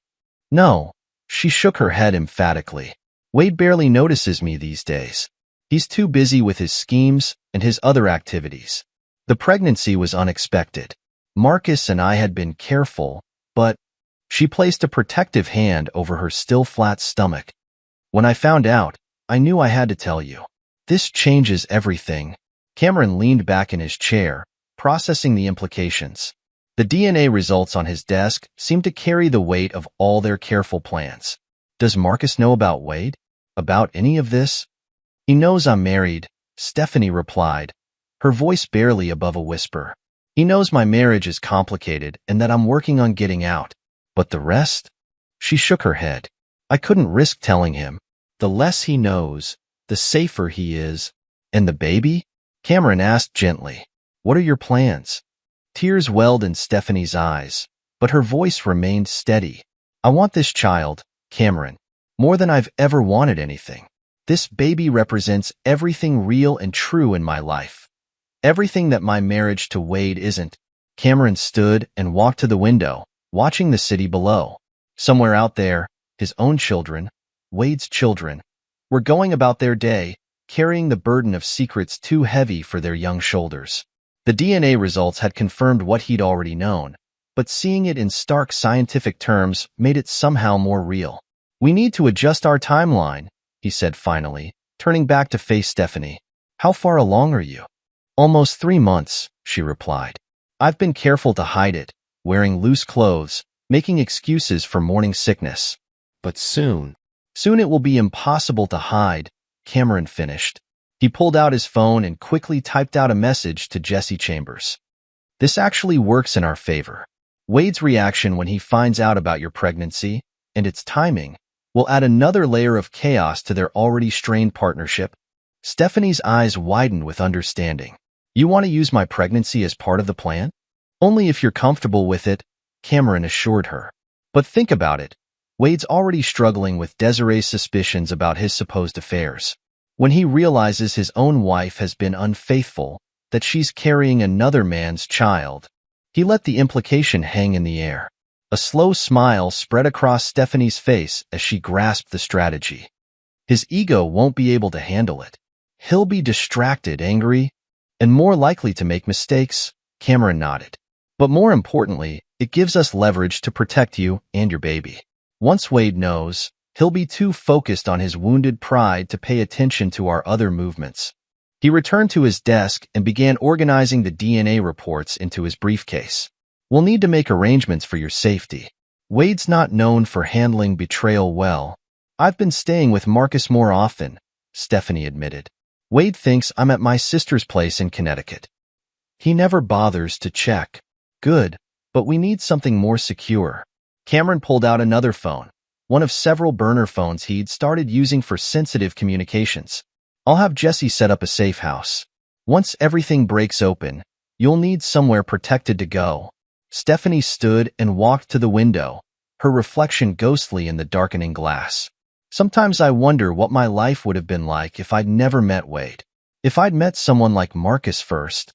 No. She shook her head emphatically. Wade barely notices me these days. He's too busy with his schemes and his other activities. The pregnancy was unexpected. Marcus and I had been careful, but she placed a protective hand over her still flat stomach. When I found out, I knew I had to tell you. This changes everything. Cameron leaned back in his chair, processing the implications. The DNA results on his desk seemed to carry the weight of all their careful plans. Does Marcus know about Wade? About any of this? He knows I'm married, Stephanie replied, her voice barely above a whisper. He knows my marriage is complicated and that I'm working on getting out. But the rest? She shook her head. I couldn't risk telling him. The less he knows, the safer he is. And the baby? Cameron asked gently. What are your plans? Tears welled in Stephanie's eyes, but her voice remained steady. I want this child, Cameron, more than I've ever wanted anything. This baby represents everything real and true in my life. Everything that my marriage to Wade isn't. Cameron stood and walked to the window, watching the city below. Somewhere out there, his own children, Wade's children, were going about their day, carrying the burden of secrets too heavy for their young shoulders. The DNA results had confirmed what he'd already known, but seeing it in stark scientific terms made it somehow more real. We need to adjust our timeline, he said finally, turning back to face Stephanie. How far along are you? Almost 3 months, she replied. I've been careful to hide it, wearing loose clothes, making excuses for morning sickness. But soon it will be impossible to hide, Cameron finished. He pulled out his phone and quickly typed out a message to Jesse Chambers. This actually works in our favor. Wade's reaction when he finds out about your pregnancy, and its timing, will add another layer of chaos to their already strained partnership. Stephanie's eyes widened with understanding. You want to use my pregnancy as part of the plan? Only if you're comfortable with it, Cameron assured her. But think about it. Wade's already struggling with Desiree's suspicions about his supposed affairs. When he realizes his own wife has been unfaithful, that she's carrying another man's child, he let the implication hang in the air. A slow smile spread across Stephanie's face as she grasped the strategy. His ego won't be able to handle it. He'll be distracted, angry, and more likely to make mistakes, Cameron nodded. But more importantly, it gives us leverage to protect you and your baby. Once Wade knows, he'll be too focused on his wounded pride to pay attention to our other movements. He returned to his desk and began organizing the DNA reports into his briefcase. We'll need to make arrangements for your safety. Wade's not known for handling betrayal well. I've been staying with Marcus more often, Stephanie admitted. Wade thinks I'm at my sister's place in Connecticut. He never bothers to check. Good, but we need something more secure. Cameron pulled out another phone, one of several burner phones he'd started using for sensitive communications. I'll have Jesse set up a safe house. Once everything breaks open, you'll need somewhere protected to go. Stephanie stood and walked to the window, her reflection ghostly in the darkening glass. Sometimes I wonder what my life would have been like if I'd never met Wade. If I'd met someone like Marcus first.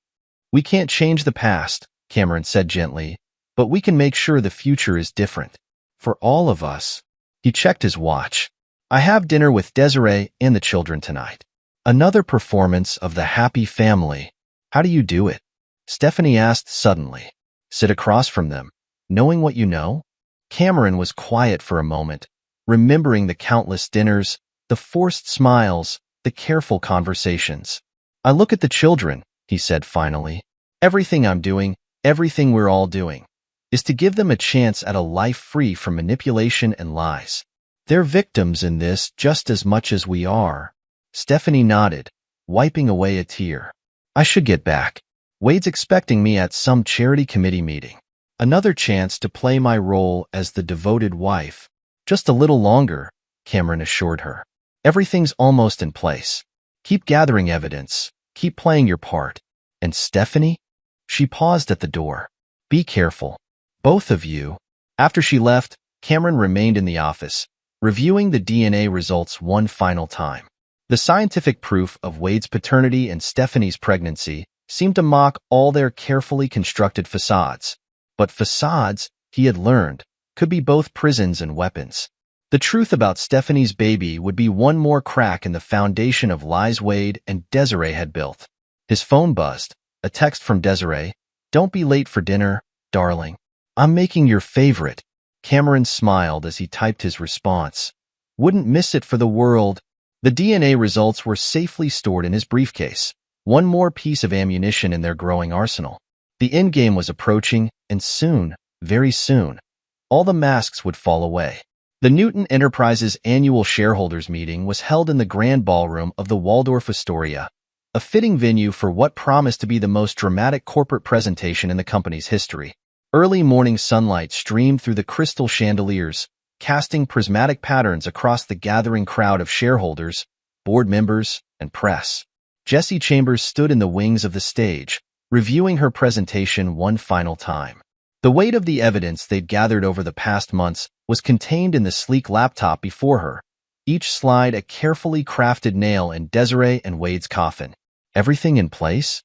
We can't change the past, Cameron said gently, but we can make sure the future is different. For all of us. He checked his watch. I have dinner with Desiree and the children tonight. Another performance of the happy family. How do you do it? Stephanie asked suddenly. Sit across from them, knowing what you know? Cameron was quiet for a moment, remembering the countless dinners, the forced smiles, the careful conversations. I look at the children, he said finally. Everything I'm doing, everything we're all doing, is to give them a chance at a life free from manipulation and lies. They're victims in this just as much as we are. Stephanie nodded, wiping away a tear. I should get back. Wade's expecting me at some charity committee meeting. Another chance to play my role as the devoted wife. Just a little longer, Cameron assured her. Everything's almost in place. Keep gathering evidence. Keep playing your part. And Stephanie? She paused at the door. Be careful. Both of you. After she left, Cameron remained in the office, reviewing the DNA results one final time. The scientific proof of Wade's paternity and Stephanie's pregnancy seemed to mock all their carefully constructed facades. But facades, he had learned, could be both prisons and weapons. The truth about Stephanie's baby would be one more crack in the foundation of lies Wade and Desiree had built. His phone buzzed. A text from Desiree. Don't be late for dinner, darling. I'm making your favorite. Cameron smiled as he typed his response. Wouldn't miss it for the world. The DNA results were safely stored in his briefcase. One more piece of ammunition in their growing arsenal. The endgame was approaching, and soon, very soon, all the masks would fall away. The Newton Enterprises annual shareholders meeting was held in the grand ballroom of the Waldorf Astoria, a fitting venue for what promised to be the most dramatic corporate presentation in the company's history. Early morning sunlight streamed through the crystal chandeliers, casting prismatic patterns across the gathering crowd of shareholders, board members, and press. Jessie Chambers stood in the wings of the stage, reviewing her presentation one final time. The weight of the evidence they'd gathered over the past months was contained in the sleek laptop before her, each slide a carefully crafted nail in Desiree and Wade's coffin. Everything in place?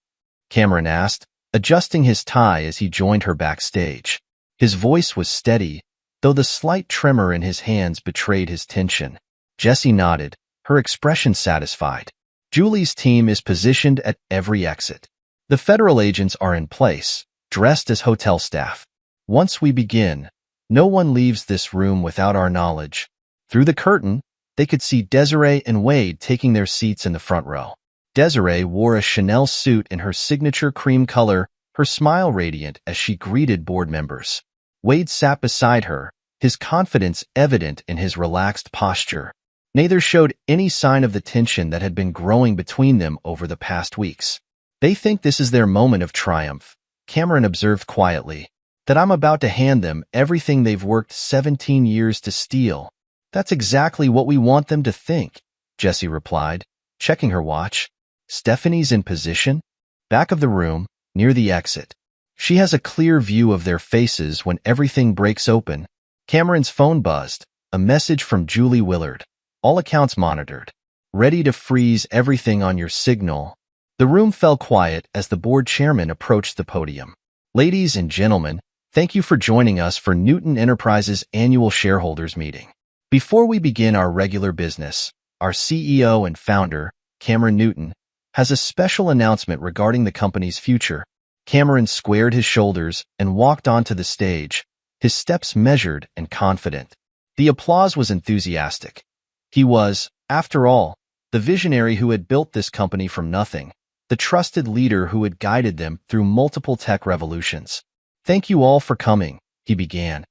Cameron asked, adjusting his tie as he joined her backstage. His voice was steady, though the slight tremor in his hands betrayed his tension. Jessie nodded, her expression satisfied. Julie's team is positioned at every exit. The federal agents are in place, dressed as hotel staff. Once we begin, no one leaves this room without our knowledge. Through the curtain, they could see Desiree and Wade taking their seats in the front row. Desiree wore a Chanel suit in her signature cream color, her smile radiant as she greeted board members. Wade sat beside her, his confidence evident in his relaxed posture. Neither showed any sign of the tension that had been growing between them over the past weeks. They think this is their moment of triumph, Cameron observed quietly, that I'm about to hand them everything they've worked 17 years to steal. That's exactly what we want them to think, Jessie replied, checking her watch. Stephanie's in position, back of the room, near the exit. She has a clear view of their faces when everything breaks open. Cameron's phone buzzed, a message from Julie Willard. All accounts monitored. Ready to freeze everything on your signal. The room fell quiet as the board chairman approached the podium. Ladies and gentlemen, thank you for joining us for Newton Enterprises annual shareholders meeting. Before we begin our regular business, our CEO and founder, Cameron Newton, has a special announcement regarding the company's future. Cameron squared his shoulders and walked onto the stage, his steps measured and confident. The applause was enthusiastic. He was, after all, the visionary who had built this company from nothing, the trusted leader who had guided them through multiple tech revolutions. Thank you all for coming, he began,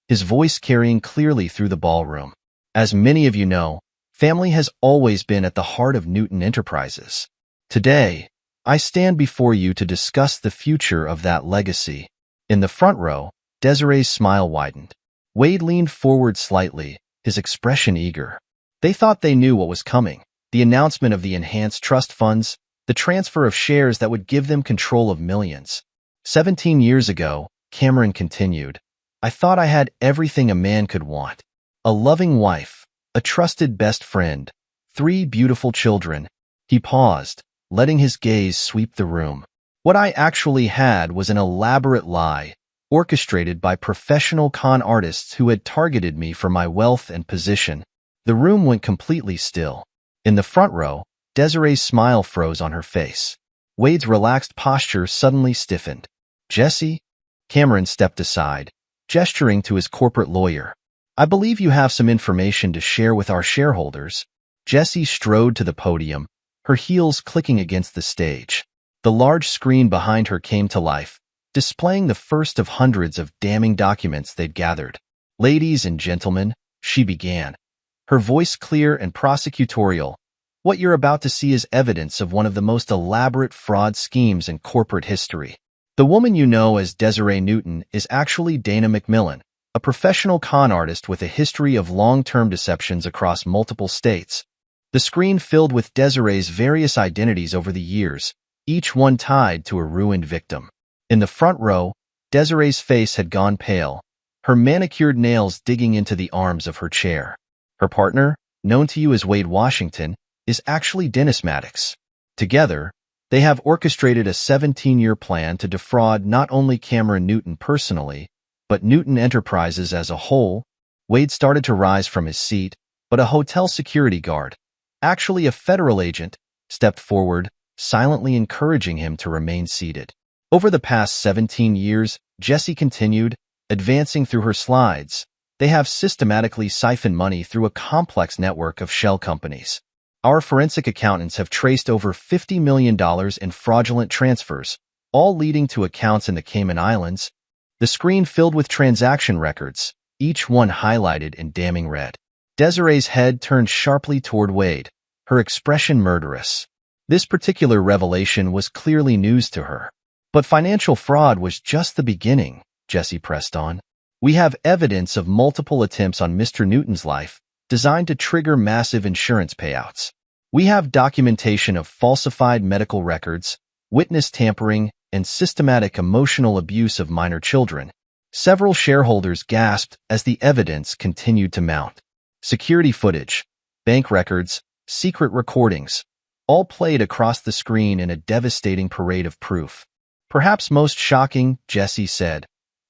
his voice carrying clearly through the ballroom. As many of you know, family has always been at the heart of Newton Enterprises. Today, I stand before you to discuss the future of that legacy. In the front row, Desiree's smile widened. Wade leaned forward slightly, his expression eager. They thought they knew what was coming, the announcement of the enhanced trust funds, the transfer of shares that would give them control of millions. 17 years ago, Cameron continued, I thought I had everything a man could want. A loving wife, a trusted best friend, 3 beautiful children. He paused, letting his gaze sweep the room. What I actually had was an elaborate lie, orchestrated by professional con artists who had targeted me for my wealth and position. The room went completely still. In the front row, Desiree's smile froze on her face. Wade's relaxed posture suddenly stiffened. "Jesse?" Cameron stepped aside, gesturing to his corporate lawyer. "I believe you have some information to share with our shareholders." Jesse strode to the podium, her heels clicking against the stage. The large screen behind her came to life, displaying the first of hundreds of damning documents they'd gathered. "Ladies and gentlemen," she began, her voice clear and prosecutorial, "what you're about to see is evidence of one of the most elaborate fraud schemes in corporate history. The woman you know as Desiree Newton is actually Dana McMillan, a professional con artist with a history of long-term deceptions across multiple states." The screen filled with Desiree's various identities over the years, each one tied to a ruined victim. In the front row, Desiree's face had gone pale, her manicured nails digging into the arms of her chair. Her partner, known to you as Wade Washington, is actually Dennis Maddox. Together, they have orchestrated a 17-year plan to defraud not only Cameron Newton personally, but Newton Enterprises as a whole. Wade started to rise from his seat, but a hotel security guard, actually a federal agent, stepped forward, silently encouraging him to remain seated. Over the past 17 years, Jesse continued, advancing through her slides, they have systematically siphoned money through a complex network of shell companies. Our forensic accountants have traced over $50 million in fraudulent transfers, all leading to accounts in the Cayman Islands. The screen filled with transaction records, each one highlighted in damning red. Desiree's head turned sharply toward Wade, her expression murderous. This particular revelation was clearly news to her. "But financial fraud was just the beginning," Jesse pressed on. "We have evidence of multiple attempts on Mr. Newton's life, designed to trigger massive insurance payouts. We have documentation of falsified medical records, witness tampering, and systematic emotional abuse of minor children." Several shareholders gasped as the evidence continued to mount. Security footage, bank records, secret recordings, all played across the screen in a devastating parade of proof. "Perhaps most shocking," Jesse said,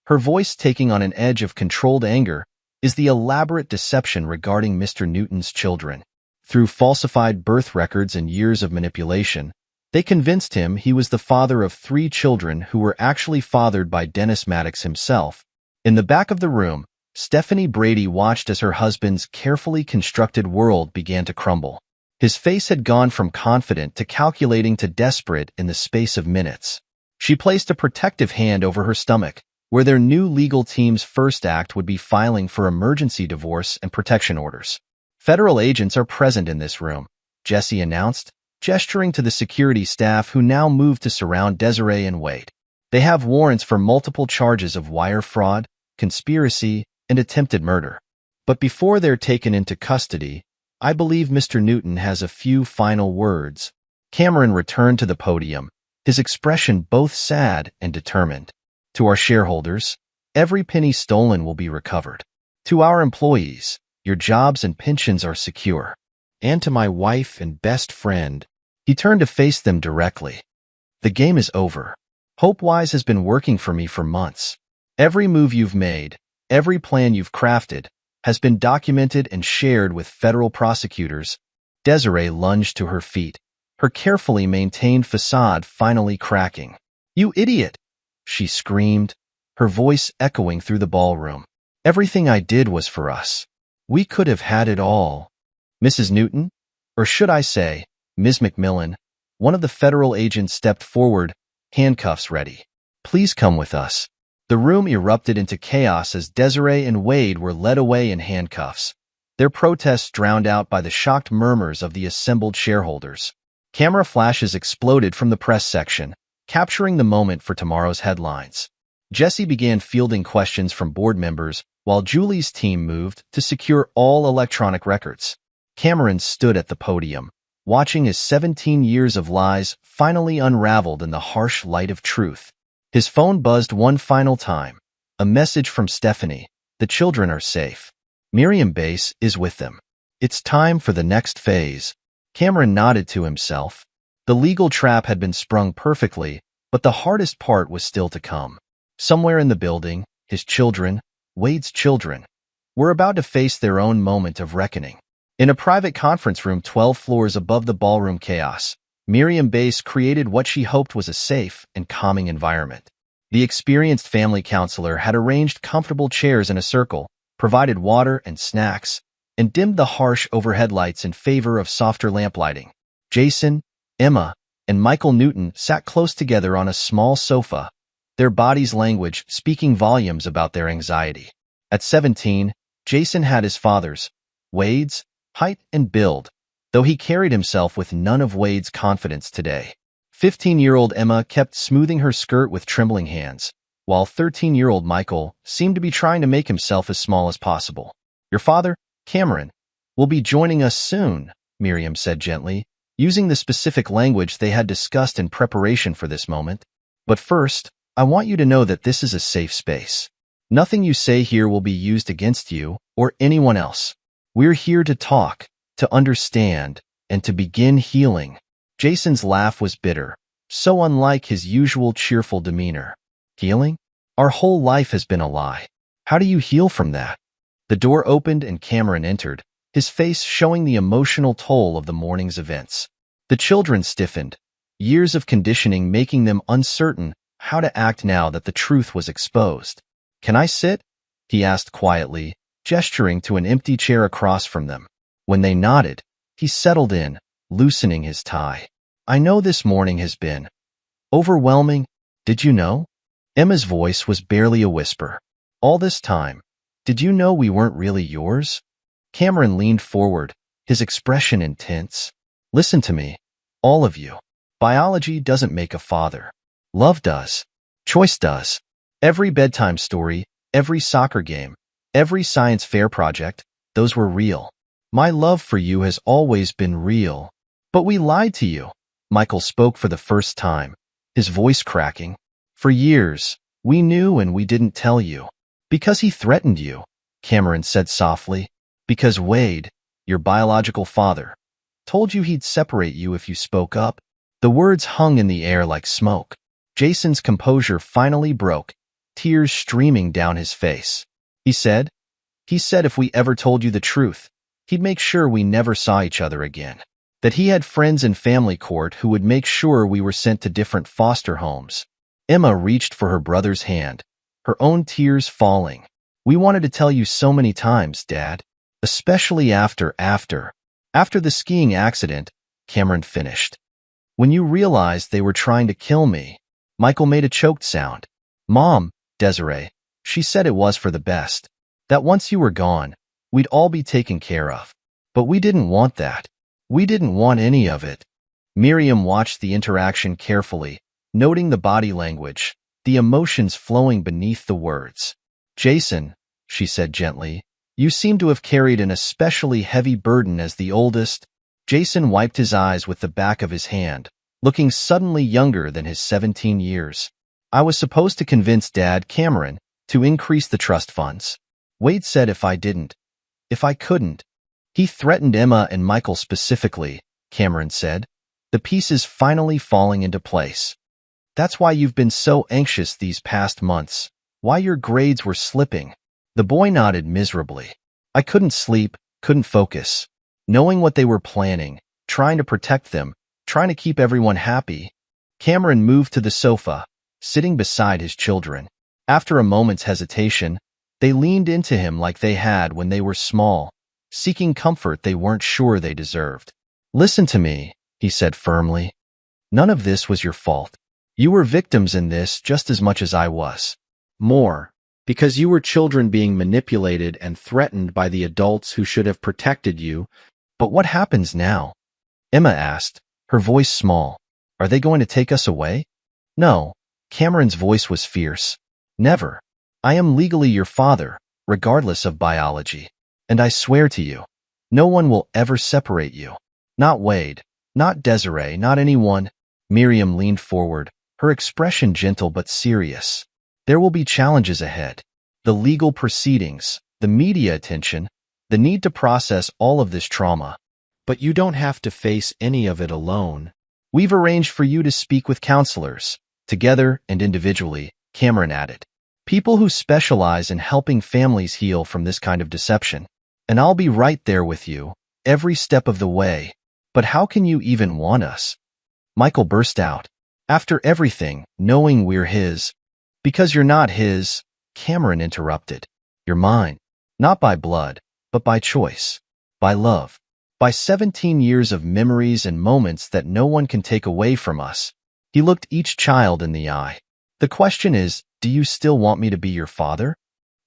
her voice taking on an edge of controlled anger, "is the elaborate deception regarding Mr. Newton's children. Through falsified birth records and years of manipulation, they convinced him he was the father of 3 children who were actually fathered by Dennis Maddox himself." In the back of the room, Stephanie Brady watched as her husband's carefully constructed world began to crumble. His face had gone from confident to calculating to desperate in the space of minutes. She placed a protective hand over her stomach, where their new legal team's first act would be filing for emergency divorce and protection orders. "Federal agents are present in this room," Jesse announced, gesturing to the security staff who now moved to surround Desiree and Wade. "They have warrants for multiple charges of wire fraud, conspiracy, and attempted murder. But before they're taken into custody, I believe Mr. Newton has a few final words." Cameron returned to the podium, his expression both sad and determined. "To our shareholders, every penny stolen will be recovered. To our employees, your jobs and pensions are secure. And to my wife and best friend," he turned to face them directly, "the game is over. HopeWise has been working for me for months. Every move you've made, every plan you've crafted, has been documented and shared with federal prosecutors." Desiree lunged to her feet, her carefully maintained facade finally cracking. "You idiot!" she screamed, her voice echoing through the ballroom. "Everything I did was for us. We could have had it all." "Mrs. Newton, or should I say, Ms. McMillan," one of the federal agents stepped forward, handcuffs ready. "Please come with us." The room erupted into chaos as Desiree and Wade were led away in handcuffs, their protests drowned out by the shocked murmurs of the assembled shareholders. Camera flashes exploded from the press section, capturing the moment for tomorrow's headlines. Jesse began fielding questions from board members, while Julie's team moved to secure all electronic records. Cameron stood at the podium, watching as 17 years of lies finally unraveled in the harsh light of truth. His phone buzzed one final time. A message from Stephanie. "The children are safe. Miriam Bass is with them. It's time for the next phase." Cameron nodded to himself. The legal trap had been sprung perfectly, but the hardest part was still to come. Somewhere in the building, his children, Wade's children, were about to face their own moment of reckoning. In a private conference room 12 floors above the ballroom chaos, Miriam Bass created what she hoped was a safe and calming environment. The experienced family counselor had arranged comfortable chairs in a circle, provided water and snacks, and dimmed the harsh overhead lights in favor of softer lamplighting. Jason, Emma, and Michael Newton sat close together on a small sofa, their bodies' language speaking volumes about their anxiety. At 17, Jason had his father's, Wade's, height and build, though he carried himself with none of Wade's confidence today. 15-year-old Emma kept smoothing her skirt with trembling hands, while 13-year-old Michael seemed to be trying to make himself as small as possible. "Your father, Cameron, will be joining us soon," Miriam said gently, using the specific language they had discussed in preparation for this moment. "But first, I want you to know that this is a safe space. Nothing you say here will be used against you or anyone else. We're here to talk, to understand, and to begin healing." Jason's laugh was bitter, so unlike his usual cheerful demeanor. "Healing? Our whole life has been a lie. How do you heal from that?" The door opened and Cameron entered, his face showing the emotional toll of the morning's events. The children stiffened, years of conditioning making them uncertain how to act now that the truth was exposed. "Can I sit?" he asked quietly, gesturing to an empty chair across from them. When they nodded, he settled in, loosening his tie. "I know this morning has been overwhelming. Did you know?" Emma's voice was barely a whisper. "All this time, did you know we weren't really yours?" Cameron leaned forward, his expression intense. "Listen to me, all of you. Biology doesn't make a father. Love does. Choice does. Every bedtime story, every soccer game, every science fair project, those were real. My love for you has always been real. But we lied to you." Michael spoke for the first time, his voice cracking. "For years, we knew and we didn't tell you. Because he threatened you," Cameron said softly. "Because Wade, your biological father, told you he'd separate you if you spoke up." The words hung in the air like smoke. Jason's composure finally broke, tears streaming down his face. He said if we ever told you the truth, he'd make sure we never saw each other again. That he had friends in family court who would make sure we were sent to different foster homes." Emma reached for her brother's hand, her own tears falling. "We wanted to tell you so many times, Dad. Especially after the skiing accident," Cameron finished. "When you realized they were trying to kill me." Michael made a choked sound. "Mom, Desiree, she said it was for the best. That once you were gone, we'd all be taken care of. But we didn't want that. We didn't want any of it." Miriam watched the interaction carefully, noting the body language, the emotions flowing beneath the words. "Jason," she said gently, "you seem to have carried an especially heavy burden as the oldest." Jason wiped his eyes with the back of his hand, looking suddenly younger than his 17 years. "I was supposed to convince Dad, Cameron, to increase the trust funds. Wade said if I couldn't. He threatened Emma and Michael specifically," Cameron said, the pieces finally falling into place. "That's why you've been so anxious these past months, why your grades were slipping." The boy nodded miserably. "I couldn't sleep, couldn't focus. Knowing what they were planning, trying to protect them, trying to keep everyone happy." Cameron moved to the sofa, sitting beside his children. After a moment's hesitation, they leaned into him like they had when they were small, seeking comfort they weren't sure they deserved. "Listen to me," he said firmly. "None of this was your fault. You were victims in this just as much as I was. More, because you were children being manipulated and threatened by the adults who should have protected you." "But what happens now?" Emma asked, her voice small. "Are they going to take us away?" "No." Cameron's voice was fierce. "Never. I am legally your father, regardless of biology. And I swear to you, no one will ever separate you. Not Wade, not Desiree, not anyone." Miriam leaned forward, her expression gentle but serious. "There will be challenges ahead. The legal proceedings, the media attention, the need to process all of this trauma. But you don't have to face any of it alone. We've arranged for you to speak with counselors, together and individually," Cameron added. "People who specialize in helping families heal from this kind of deception. And I'll be right there with you, every step of the way. But how can you even want us? Michael burst out. After everything, knowing we're his. Because you're not his, Cameron interrupted. You're mine. Not by blood, but by choice. By love. By 17 years of memories and moments that no one can take away from us. He looked each child in the eye. The question is, do you still want me to be your father?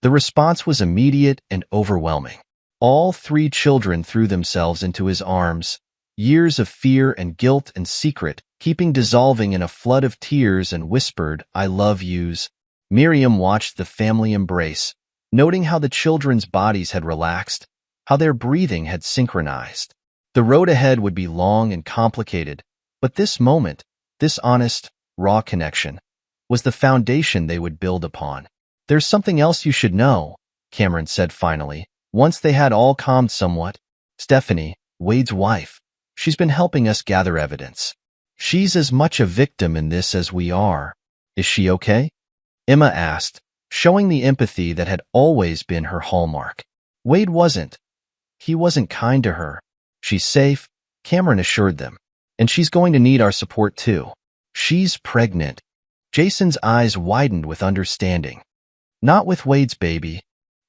The response was immediate and overwhelming. All three children threw themselves into his arms. Years of fear and guilt and secret, keeping dissolving in a flood of tears, and whispered, I love yous. Miriam watched the family embrace, noting how the children's bodies had relaxed, how their breathing had synchronized. The road ahead would be long and complicated, but this moment, this honest, raw connection, was the foundation they would build upon. There's something else you should know, Cameron said finally, once they had all calmed somewhat. Stephanie, Wade's wife, she's been helping us gather evidence. She's as much a victim in this as we are. Is she okay? Emma asked, showing the empathy that had always been her hallmark. Wade wasn't. He wasn't kind to her. She's safe, Cameron assured them. And she's going to need our support too. She's pregnant. Jason's eyes widened with understanding. Not with Wade's baby.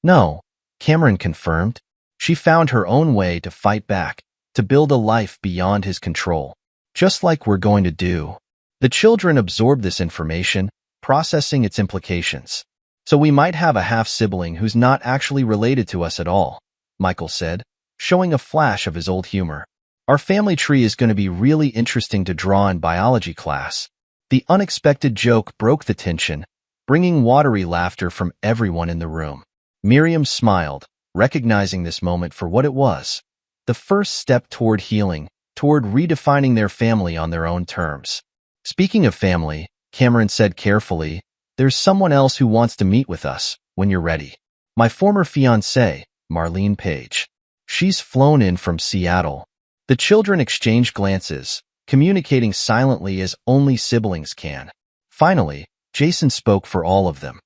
No, Cameron confirmed. She found her own way to fight back, to build a life beyond his control. Just like we're going to do. The children absorbed this information, processing its implications. So we might have a half-sibling who's not actually related to us at all, Michael said, showing a flash of his old humor. Our family tree is going to be really interesting to draw in biology class. The unexpected joke broke the tension, bringing watery laughter from everyone in the room. Miriam smiled, recognizing this moment for what it was. The first step toward healing, toward redefining their family on their own terms. Speaking of family, Cameron said carefully, there's someone else who wants to meet with us, when you're ready. My former fiancée, Marlene Page. She's flown in from Seattle. The children exchanged glances, communicating silently as only siblings can. Finally, Jason spoke for all of them.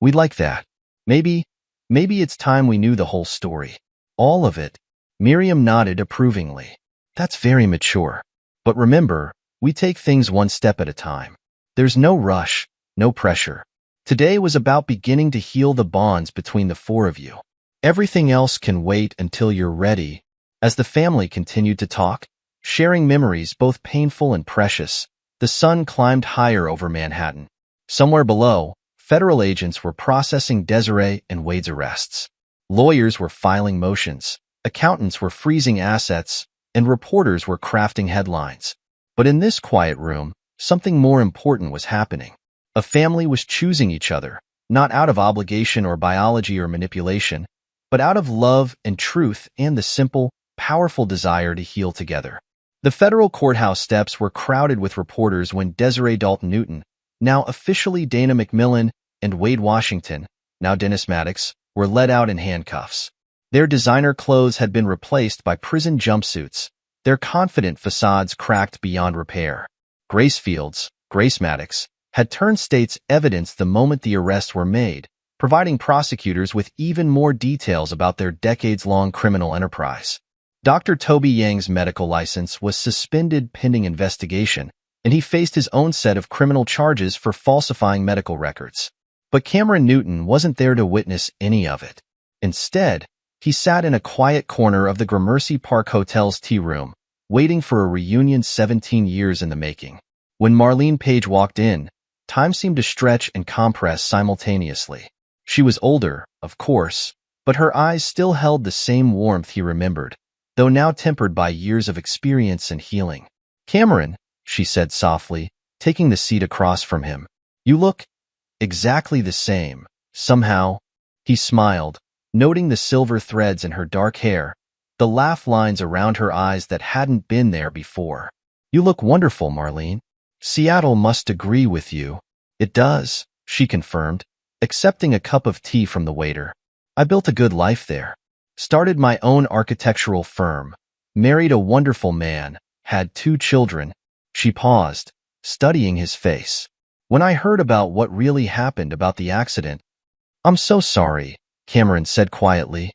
We'd like that. Maybe it's time we knew the whole story. All of it. Miriam nodded approvingly. That's very mature. But remember, we take things one step at a time. There's no rush, no pressure. Today was about beginning to heal the bonds between the four of you. Everything else can wait until you're ready. As the family continued to talk, sharing memories both painful and precious, the sun climbed higher over Manhattan. Somewhere below, federal agents were processing Desiree and Wade's arrests. Lawyers were filing motions, accountants were freezing assets, and reporters were crafting headlines. But in this quiet room, something more important was happening. A family was choosing each other, not out of obligation or biology or manipulation, but out of love and truth and the simple, powerful desire to heal together. The federal courthouse steps were crowded with reporters when Desiree Dalton Newton, now officially Dana McMillan, and Wade Washington, now Dennis Maddox, were led out in handcuffs. Their designer clothes had been replaced by prison jumpsuits, their confident facades cracked beyond repair. Grace Fields, Grace Maddox, had turned state's evidence the moment the arrests were made, providing prosecutors with even more details about their decades-long criminal enterprise. Dr. Toby Yang's medical license was suspended pending investigation, and he faced his own set of criminal charges for falsifying medical records. But Cameron Newton wasn't there to witness any of it. Instead, he sat in a quiet corner of the Gramercy Park Hotel's tea room, waiting for a reunion 17 years in the making. When Marlene Page walked in, time seemed to stretch and compress simultaneously. She was older, of course, but her eyes still held the same warmth he remembered, though now tempered by years of experience and healing. Cameron, she said softly, taking the seat across from him. You look exactly the same, somehow. He smiled, noting the silver threads in her dark hair, the laugh lines around her eyes that hadn't been there before. You look wonderful, Marlene. Seattle must agree with you. It does, she confirmed, accepting a cup of tea from the waiter. I built a good life there. Started my own architectural firm. Married a wonderful man. Had 2 children. She paused, studying his face. When I heard about what really happened about the accident, I'm so sorry, Cameron said quietly.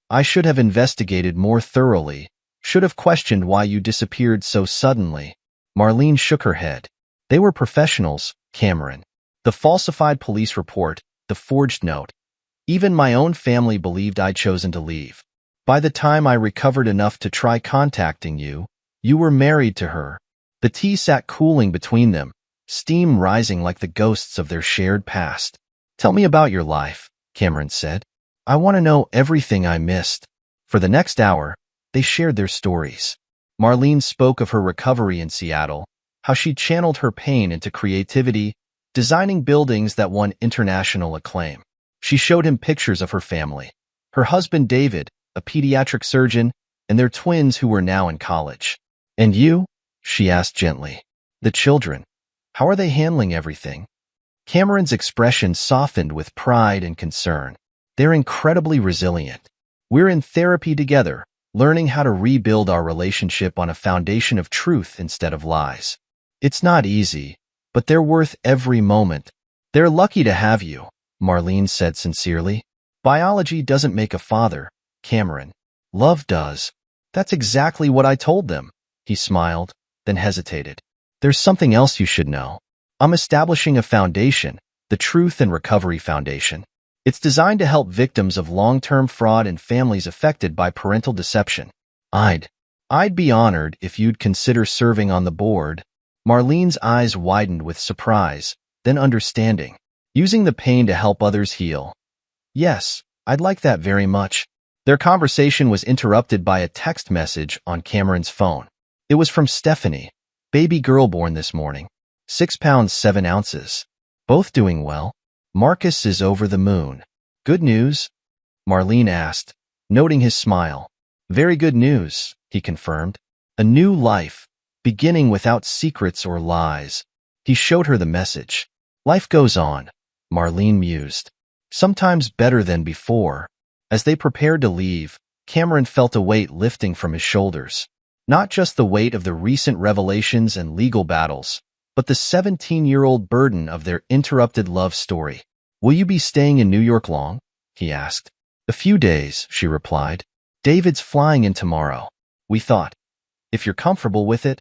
I should have investigated more thoroughly, Should have questioned why you disappeared so suddenly. Marlene shook her head. They were professionals, Cameron. The falsified police report, the forged note. Even my own family believed I'd chosen to leave. By the time I recovered enough to try contacting you, you were married to her. The tea sat cooling between them, steam rising like the ghosts of their shared past. Tell me about your life, Cameron said. I want to know everything I missed. For the next hour, they shared their stories. Marlene spoke of her recovery in Seattle, how she channeled her pain into creativity, designing buildings that won international acclaim. She showed him pictures of her family, her husband David, a pediatric surgeon, and their twins who were now in college. And you? She asked gently. The children. How are they handling everything? Cameron's expression softened with pride and concern. They're incredibly resilient. We're in therapy together, learning how to rebuild our relationship on a foundation of truth instead of lies. It's not easy, but they're worth every moment. They're lucky to have you, Marlene said sincerely. Biology doesn't make a father, Cameron. Love does. That's exactly what I told them. He smiled, then hesitated. There's something else you should know. I'm establishing a foundation, the Truth and Recovery Foundation. It's designed to help victims of long-term fraud and families affected by parental deception. I'd be honored if you'd consider serving on the board. Marlene's eyes widened with surprise, then understanding. Using the pain to help others heal. Yes, I'd like that very much. Their conversation was interrupted by a text message on Cameron's phone. It was from Stephanie, baby girl born this morning. 6 pounds 7 ounces. Both doing well. Marcus is over the moon. Good news? Marlene asked, noting his smile. Very good news, he confirmed. A new life, beginning without secrets or lies. He showed her the message. Life goes on, Marlene mused. Sometimes better than before. As they prepared to leave, Cameron felt a weight lifting from his shoulders. Not just the weight of the recent revelations and legal battles, but the 17-year-old burden of their interrupted love story. Will you be staying in New York long? He asked. A few days, she replied. David's flying in tomorrow. We thought, if you're comfortable with it,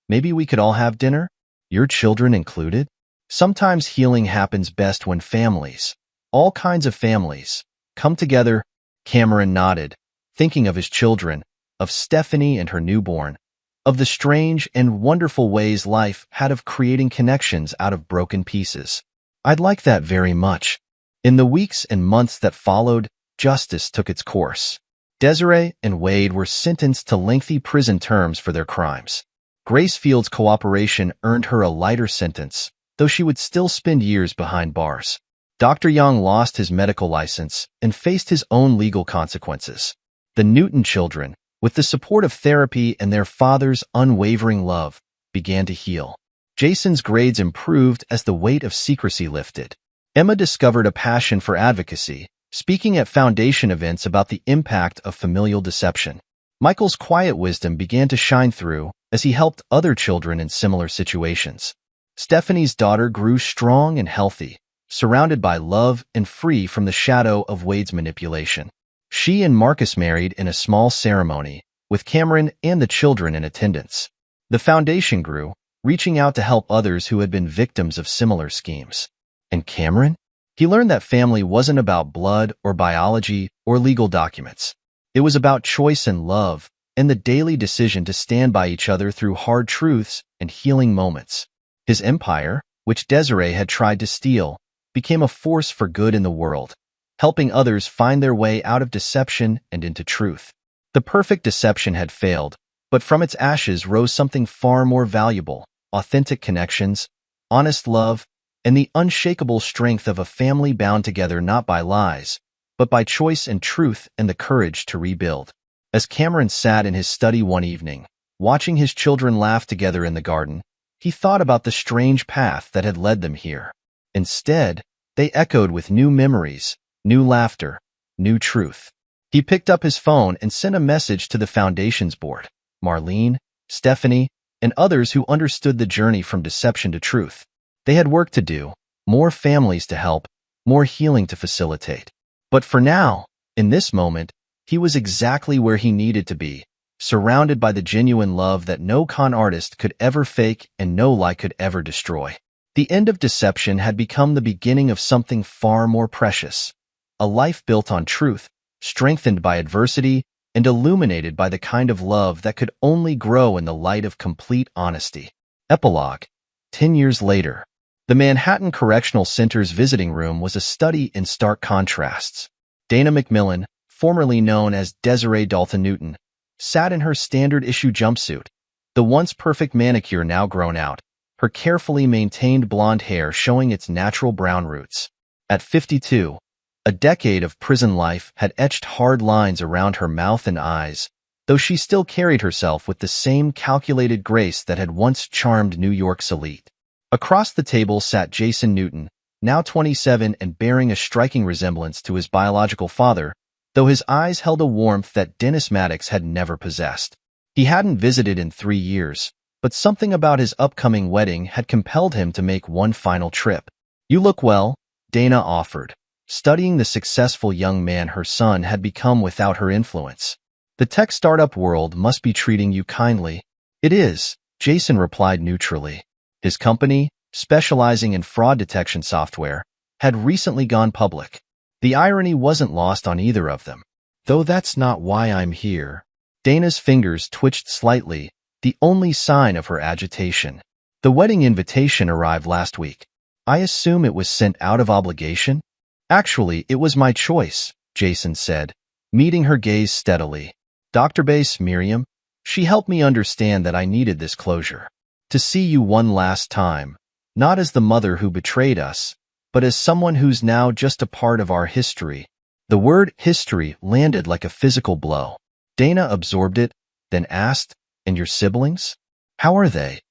maybe we could all have dinner? Your children included? Sometimes healing happens best when families, all kinds of families, come together. Cameron nodded, thinking of his children, of Stephanie and her newborn, of the strange and wonderful ways life had of creating connections out of broken pieces. I'd like that very much. In the weeks and months that followed, justice took its course. Desiree and Wade were sentenced to lengthy prison terms for their crimes. Grace Field's cooperation earned her a lighter sentence, though she would still spend years behind bars. Dr. Young lost his medical license and faced his own legal consequences. The Newton children, with the support of therapy and their father's unwavering love, began to heal. Jason's grades improved as the weight of secrecy lifted. Emma discovered a passion for advocacy, speaking at foundation events about the impact of familial deception. Michael's quiet wisdom began to shine through as he helped other children in similar situations. Stephanie's daughter grew strong and healthy, surrounded by love and free from the shadow of Wade's manipulation. She and Marcus married in a small ceremony, with Cameron and the children in attendance. The foundation grew, reaching out to help others who had been victims of similar schemes. And Cameron? He learned that family wasn't about blood or biology or legal documents. It was about choice and love, and the daily decision to stand by each other through hard truths and healing moments. His empire, which Desiree had tried to steal, became a force for good in the world, helping others find their way out of deception and into truth. The perfect deception had failed, but from its ashes rose something far more valuable: authentic connections, honest love, and the unshakable strength of a family bound together not by lies, but by choice and truth and the courage to rebuild. As Cameron sat in his study one evening, watching his children laugh together in the garden, he thought about the strange path that had led them here. Instead, they echoed with new memories, new laughter, new truth. He picked up his phone and sent a message to the foundation's board. Marlene, Stephanie, and others who understood the journey from deception to truth. They had work to do, more families to help, more healing to facilitate. But for now, in this moment, he was exactly where he needed to be, surrounded by the genuine love that no con artist could ever fake and no lie could ever destroy. The end of deception had become the beginning of something far more precious, a life built on truth, strengthened by adversity, and illuminated by the kind of love that could only grow in the light of complete honesty. Epilogue. 10 years later. The Manhattan Correctional Center's visiting room was a study in stark contrasts. Dana McMillan, formerly known as Desiree Dalton Newton, sat in her standard-issue jumpsuit, the once perfect manicure now grown out, her carefully maintained blonde hair showing its natural brown roots. At 52, a decade of prison life had etched hard lines around her mouth and eyes, though she still carried herself with the same calculated grace that had once charmed New York's elite. Across the table sat Jason Newton, now 27 and bearing a striking resemblance to his biological father, though his eyes held a warmth that Dennis Maddox had never possessed. He hadn't visited in 3 years, but something about his upcoming wedding had compelled him to make one final trip. "You look well," Dana offered, studying the successful young man her son had become without her influence. "The tech startup world must be treating you kindly." "It is," Jason replied neutrally. His company, specializing in fraud detection software, had recently gone public. The irony wasn't lost on either of them. "Though that's not why I'm here." Dana's fingers twitched slightly, the only sign of her agitation. "The wedding invitation arrived last week. I assume it was sent out of obligation?" "Actually, it was my choice," Jason said, meeting her gaze steadily. "Dr. Base Miriam, she helped me understand that I needed this closure. To see you one last time, not as the mother who betrayed us, but as someone who's now just a part of our history." The word history landed like a physical blow. Dana absorbed it, then asked, "And your siblings? How are they?"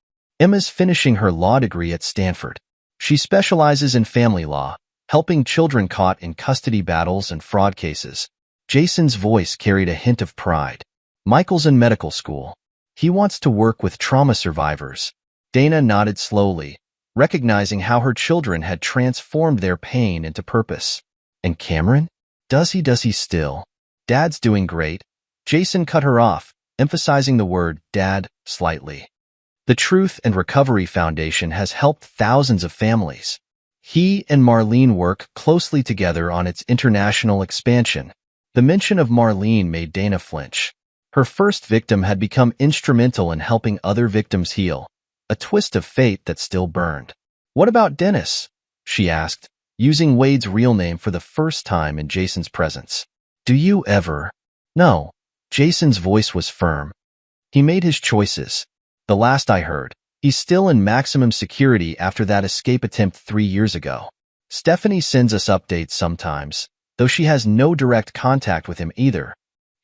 "Emma's finishing her law degree at Stanford. She specializes in family law, helping children caught in custody battles and fraud cases." Jason's voice carried a hint of pride. "Michael's in medical school. He wants to work with trauma survivors." Dana nodded slowly, recognizing how her children had transformed their pain into purpose. "And Cameron? Does he still?" "Dad's doing great." Jason cut her off, emphasizing the word dad slightly. "The Truth and Recovery Foundation has helped thousands of families. He and Marlene work closely together on its international expansion." The mention of Marlene made Dana flinch. Her first victim had become instrumental in helping other victims heal, a twist of fate that still burned. "What about Dennis?" she asked, using Wade's real name for the first time in Jason's presence. "Do you ever?" "No." Jason's voice was firm. "He made his choices. The last I heard, he's still in maximum security after that escape attempt 3 years ago. Stephanie sends us updates sometimes, though she has no direct contact with him either."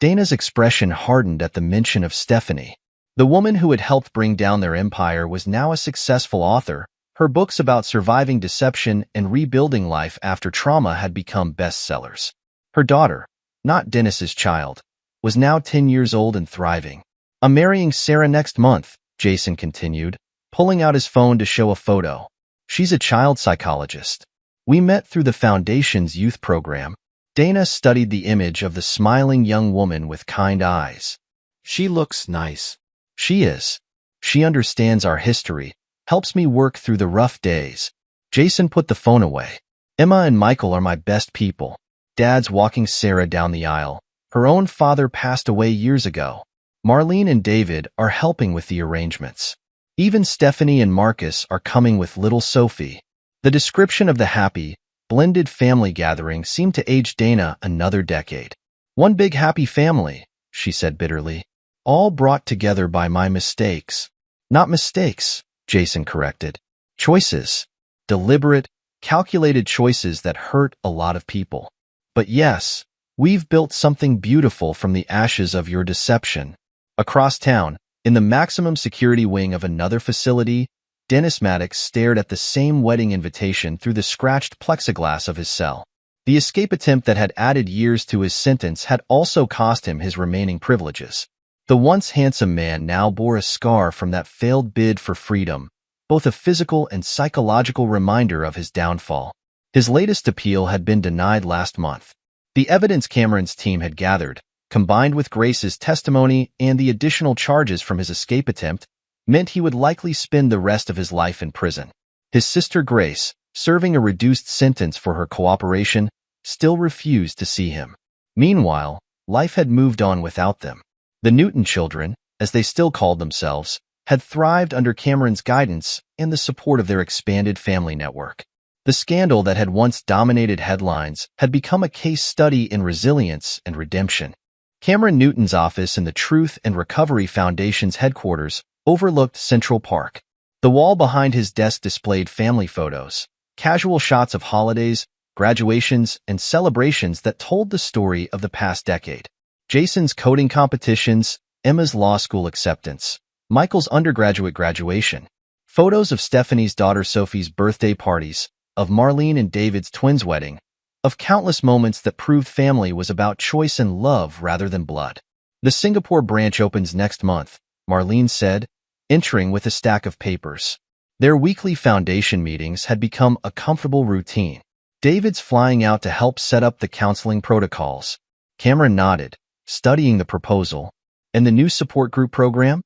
Dana's expression hardened at the mention of Stephanie. The woman who had helped bring down their empire was now a successful author. Her books about surviving deception and rebuilding life after trauma had become bestsellers. Her daughter, not Dennis's child, was now 10 years old and thriving. "I'm marrying Sarah next month," Jason continued, pulling out his phone to show a photo. "She's a child psychologist. We met through the Foundation's youth program." Dana studied the image of the smiling young woman with kind eyes. "She looks nice." "She is. She understands our history, helps me work through the rough days." Jason put the phone away. "Emma and Michael are my best people. Dad's walking Sarah down the aisle. Her own father passed away years ago. Marlene and David are helping with the arrangements. Even Stephanie and Marcus are coming with little Sophie." The description of the happy, blended family gathering seemed to age Dana another decade. "One big happy family," she said bitterly, "all brought together by my mistakes." "Not mistakes," Jason corrected. "Choices. Deliberate, calculated choices that hurt a lot of people. But yes, we've built something beautiful from the ashes of your deception." Across town, in the maximum security wing of another facility, Dennis Maddox stared at the same wedding invitation through the scratched plexiglass of his cell. The escape attempt that had added years to his sentence had also cost him his remaining privileges. The once handsome man now bore a scar from that failed bid for freedom, both a physical and psychological reminder of his downfall. His latest appeal had been denied last month. The evidence Cameron's team had gathered, combined with Grace's testimony and the additional charges from his escape attempt, meant he would likely spend the rest of his life in prison. His sister Grace, serving a reduced sentence for her cooperation, still refused to see him. Meanwhile, life had moved on without them. The Newton children, as they still called themselves, had thrived under Cameron's guidance and the support of their expanded family network. The scandal that had once dominated headlines had become a case study in resilience and redemption. Cameron Newton's office in the Truth and Recovery Foundation's headquarters overlooked Central Park. The wall behind his desk displayed family photos, casual shots of holidays, graduations, and celebrations that told the story of the past decade. Jason's coding competitions, Emma's law school acceptance, Michael's undergraduate graduation, photos of Stephanie's daughter Sophie's birthday parties, of Marlene and David's twins' wedding, of countless moments that proved family was about choice and love rather than blood. The Singapore branch opens next month, Marlene said, entering with a stack of papers. Their weekly foundation meetings had become a comfortable routine. David's flying out to help set up the counseling protocols. Cameron nodded, studying the proposal. And the new support group program?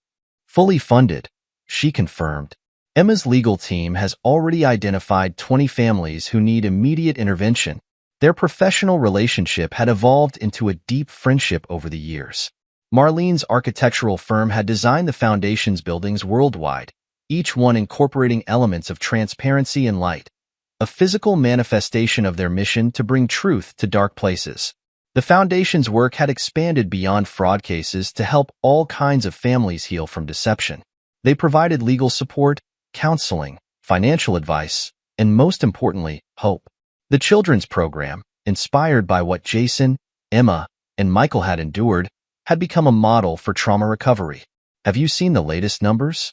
Fully funded, she confirmed. Emma's legal team has already identified 20 families who need immediate intervention. Their professional relationship had evolved into a deep friendship over the years. Marlene's architectural firm had designed the foundation's buildings worldwide, each one incorporating elements of transparency and light, a physical manifestation of their mission to bring truth to dark places. The foundation's work had expanded beyond fraud cases to help all kinds of families heal from deception. They provided legal support, counseling, financial advice, and most importantly, hope. The children's program, inspired by what Jason, Emma, and Michael had endured, had become a model for trauma recovery. Have you seen the latest numbers?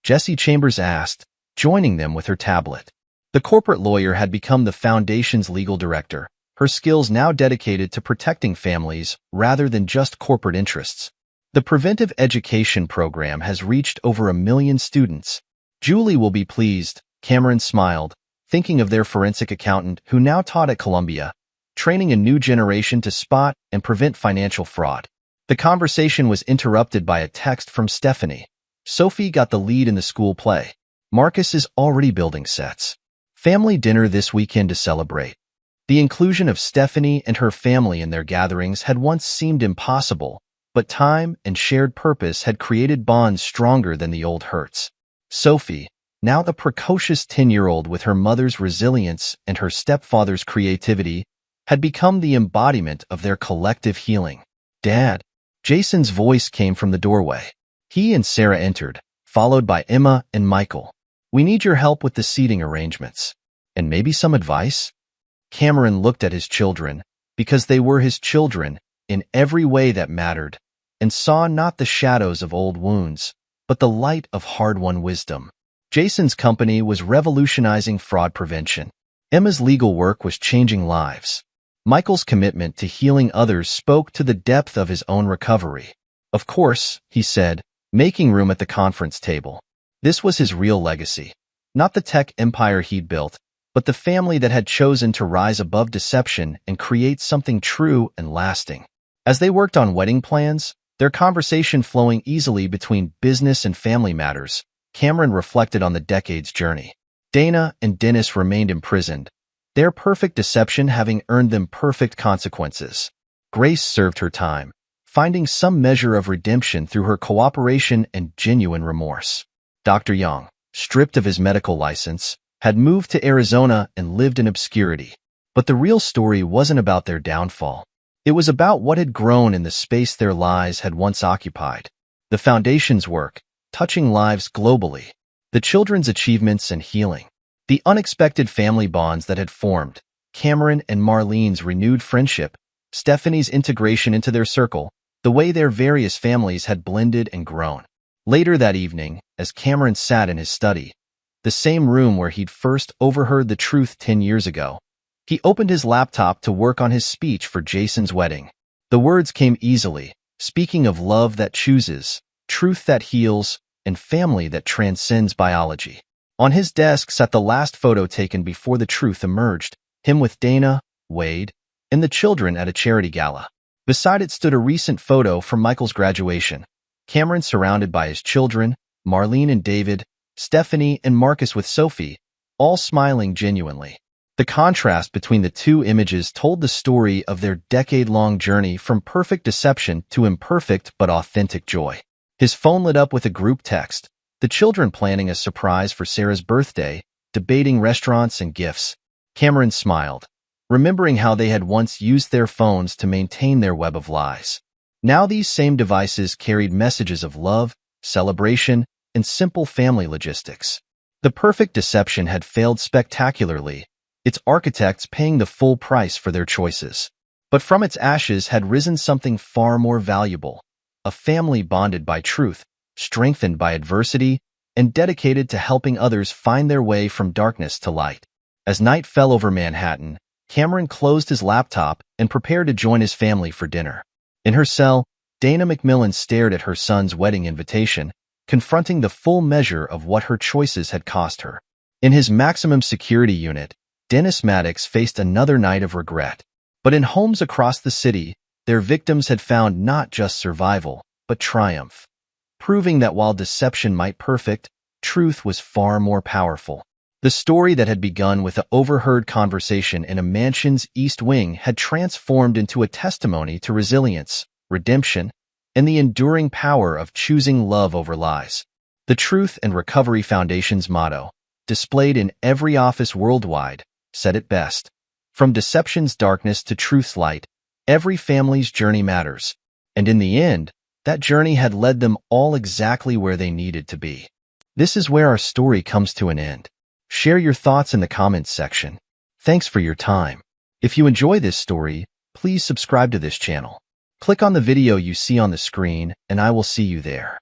Jessie Chambers asked, joining them with her tablet. The corporate lawyer had become the foundation's legal director, her skills now dedicated to protecting families rather than just corporate interests. The preventive education program has reached over 1 million students. Julie will be pleased, Cameron smiled, thinking of their forensic accountant who now taught at Columbia, training a new generation to spot and prevent financial fraud. The conversation was interrupted by a text from Stephanie. Sophie got the lead in the school play. Marcus is already building sets. Family dinner this weekend to celebrate. The inclusion of Stephanie and her family in their gatherings had once seemed impossible, but time and shared purpose had created bonds stronger than the old hurts. Sophie, now a precocious 10-year-old with her mother's resilience and her stepfather's creativity, had become the embodiment of their collective healing. Dad. Jason's voice came from the doorway. He and Sarah entered, followed by Emma and Michael. We need your help with the seating arrangements. And maybe some advice? Cameron looked at his children, because they were his children, in every way that mattered, and saw not the shadows of old wounds, but the light of hard-won wisdom. Jason's company was revolutionizing fraud prevention. Emma's legal work was changing lives. Michael's commitment to healing others spoke to the depth of his own recovery. Of course, he said, making room at the conference table. This was his real legacy. Not the tech empire he'd built, but the family that had chosen to rise above deception and create something true and lasting. As they worked on wedding plans, their conversation flowing easily between business and family matters, Cameron reflected on the decade's journey. Dana and Dennis remained imprisoned, their perfect deception having earned them perfect consequences. Grace served her time, finding some measure of redemption through her cooperation and genuine remorse. Dr. Young, stripped of his medical license, had moved to Arizona and lived in obscurity. But the real story wasn't about their downfall. It was about what had grown in the space their lives had once occupied. The Foundation's work, touching lives globally, the children's achievements and healing, the unexpected family bonds that had formed, Cameron and Marlene's renewed friendship, Stephanie's integration into their circle, the way their various families had blended and grown. Later that evening, as Cameron sat in his study, the same room where he'd first overheard the truth 10 years ago, he opened his laptop to work on his speech for Jason's wedding. The words came easily, speaking of love that chooses, truth that heals, and family that transcends biology. On his desk sat the last photo taken before the truth emerged, him with Dana, Wade, and the children at a charity gala. Beside it stood a recent photo from Michael's graduation. Cameron surrounded by his children, Marlene and David, Stephanie and Marcus with Sophie, all smiling genuinely. The contrast between the two images told the story of their decade-long journey from perfect deception to imperfect but authentic joy. His phone lit up with a group text, the children planning a surprise for Sarah's birthday, debating restaurants and gifts. Cameron smiled, remembering how they had once used their phones to maintain their web of lies. Now these same devices carried messages of love, celebration, and simple family logistics. The perfect deception had failed spectacularly, its architects paying the full price for their choices. But from its ashes had risen something far more valuable, a family bonded by truth, strengthened by adversity, and dedicated to helping others find their way from darkness to light. As night fell over Manhattan, Cameron closed his laptop and prepared to join his family for dinner. In her cell, Dana McMillan stared at her son's wedding invitation, confronting the full measure of what her choices had cost her. In his maximum security unit, Dennis Maddox faced another night of regret. But in homes across the city, their victims had found not just survival, but triumph, proving that while deception might perfect, truth was far more powerful. The story that had begun with an overheard conversation in a mansion's East Wing had transformed into a testimony to resilience, redemption, and the enduring power of choosing love over lies. The Truth and Recovery Foundation's motto, displayed in every office worldwide, said it best. From deception's darkness to truth's light, every family's journey matters. And in the end, that journey had led them all exactly where they needed to be. This is where our story comes to an end. Share your thoughts in the comments section. Thanks for your time. If you enjoy this story, please subscribe to this channel. Click on the video you see on the screen, and I will see you there.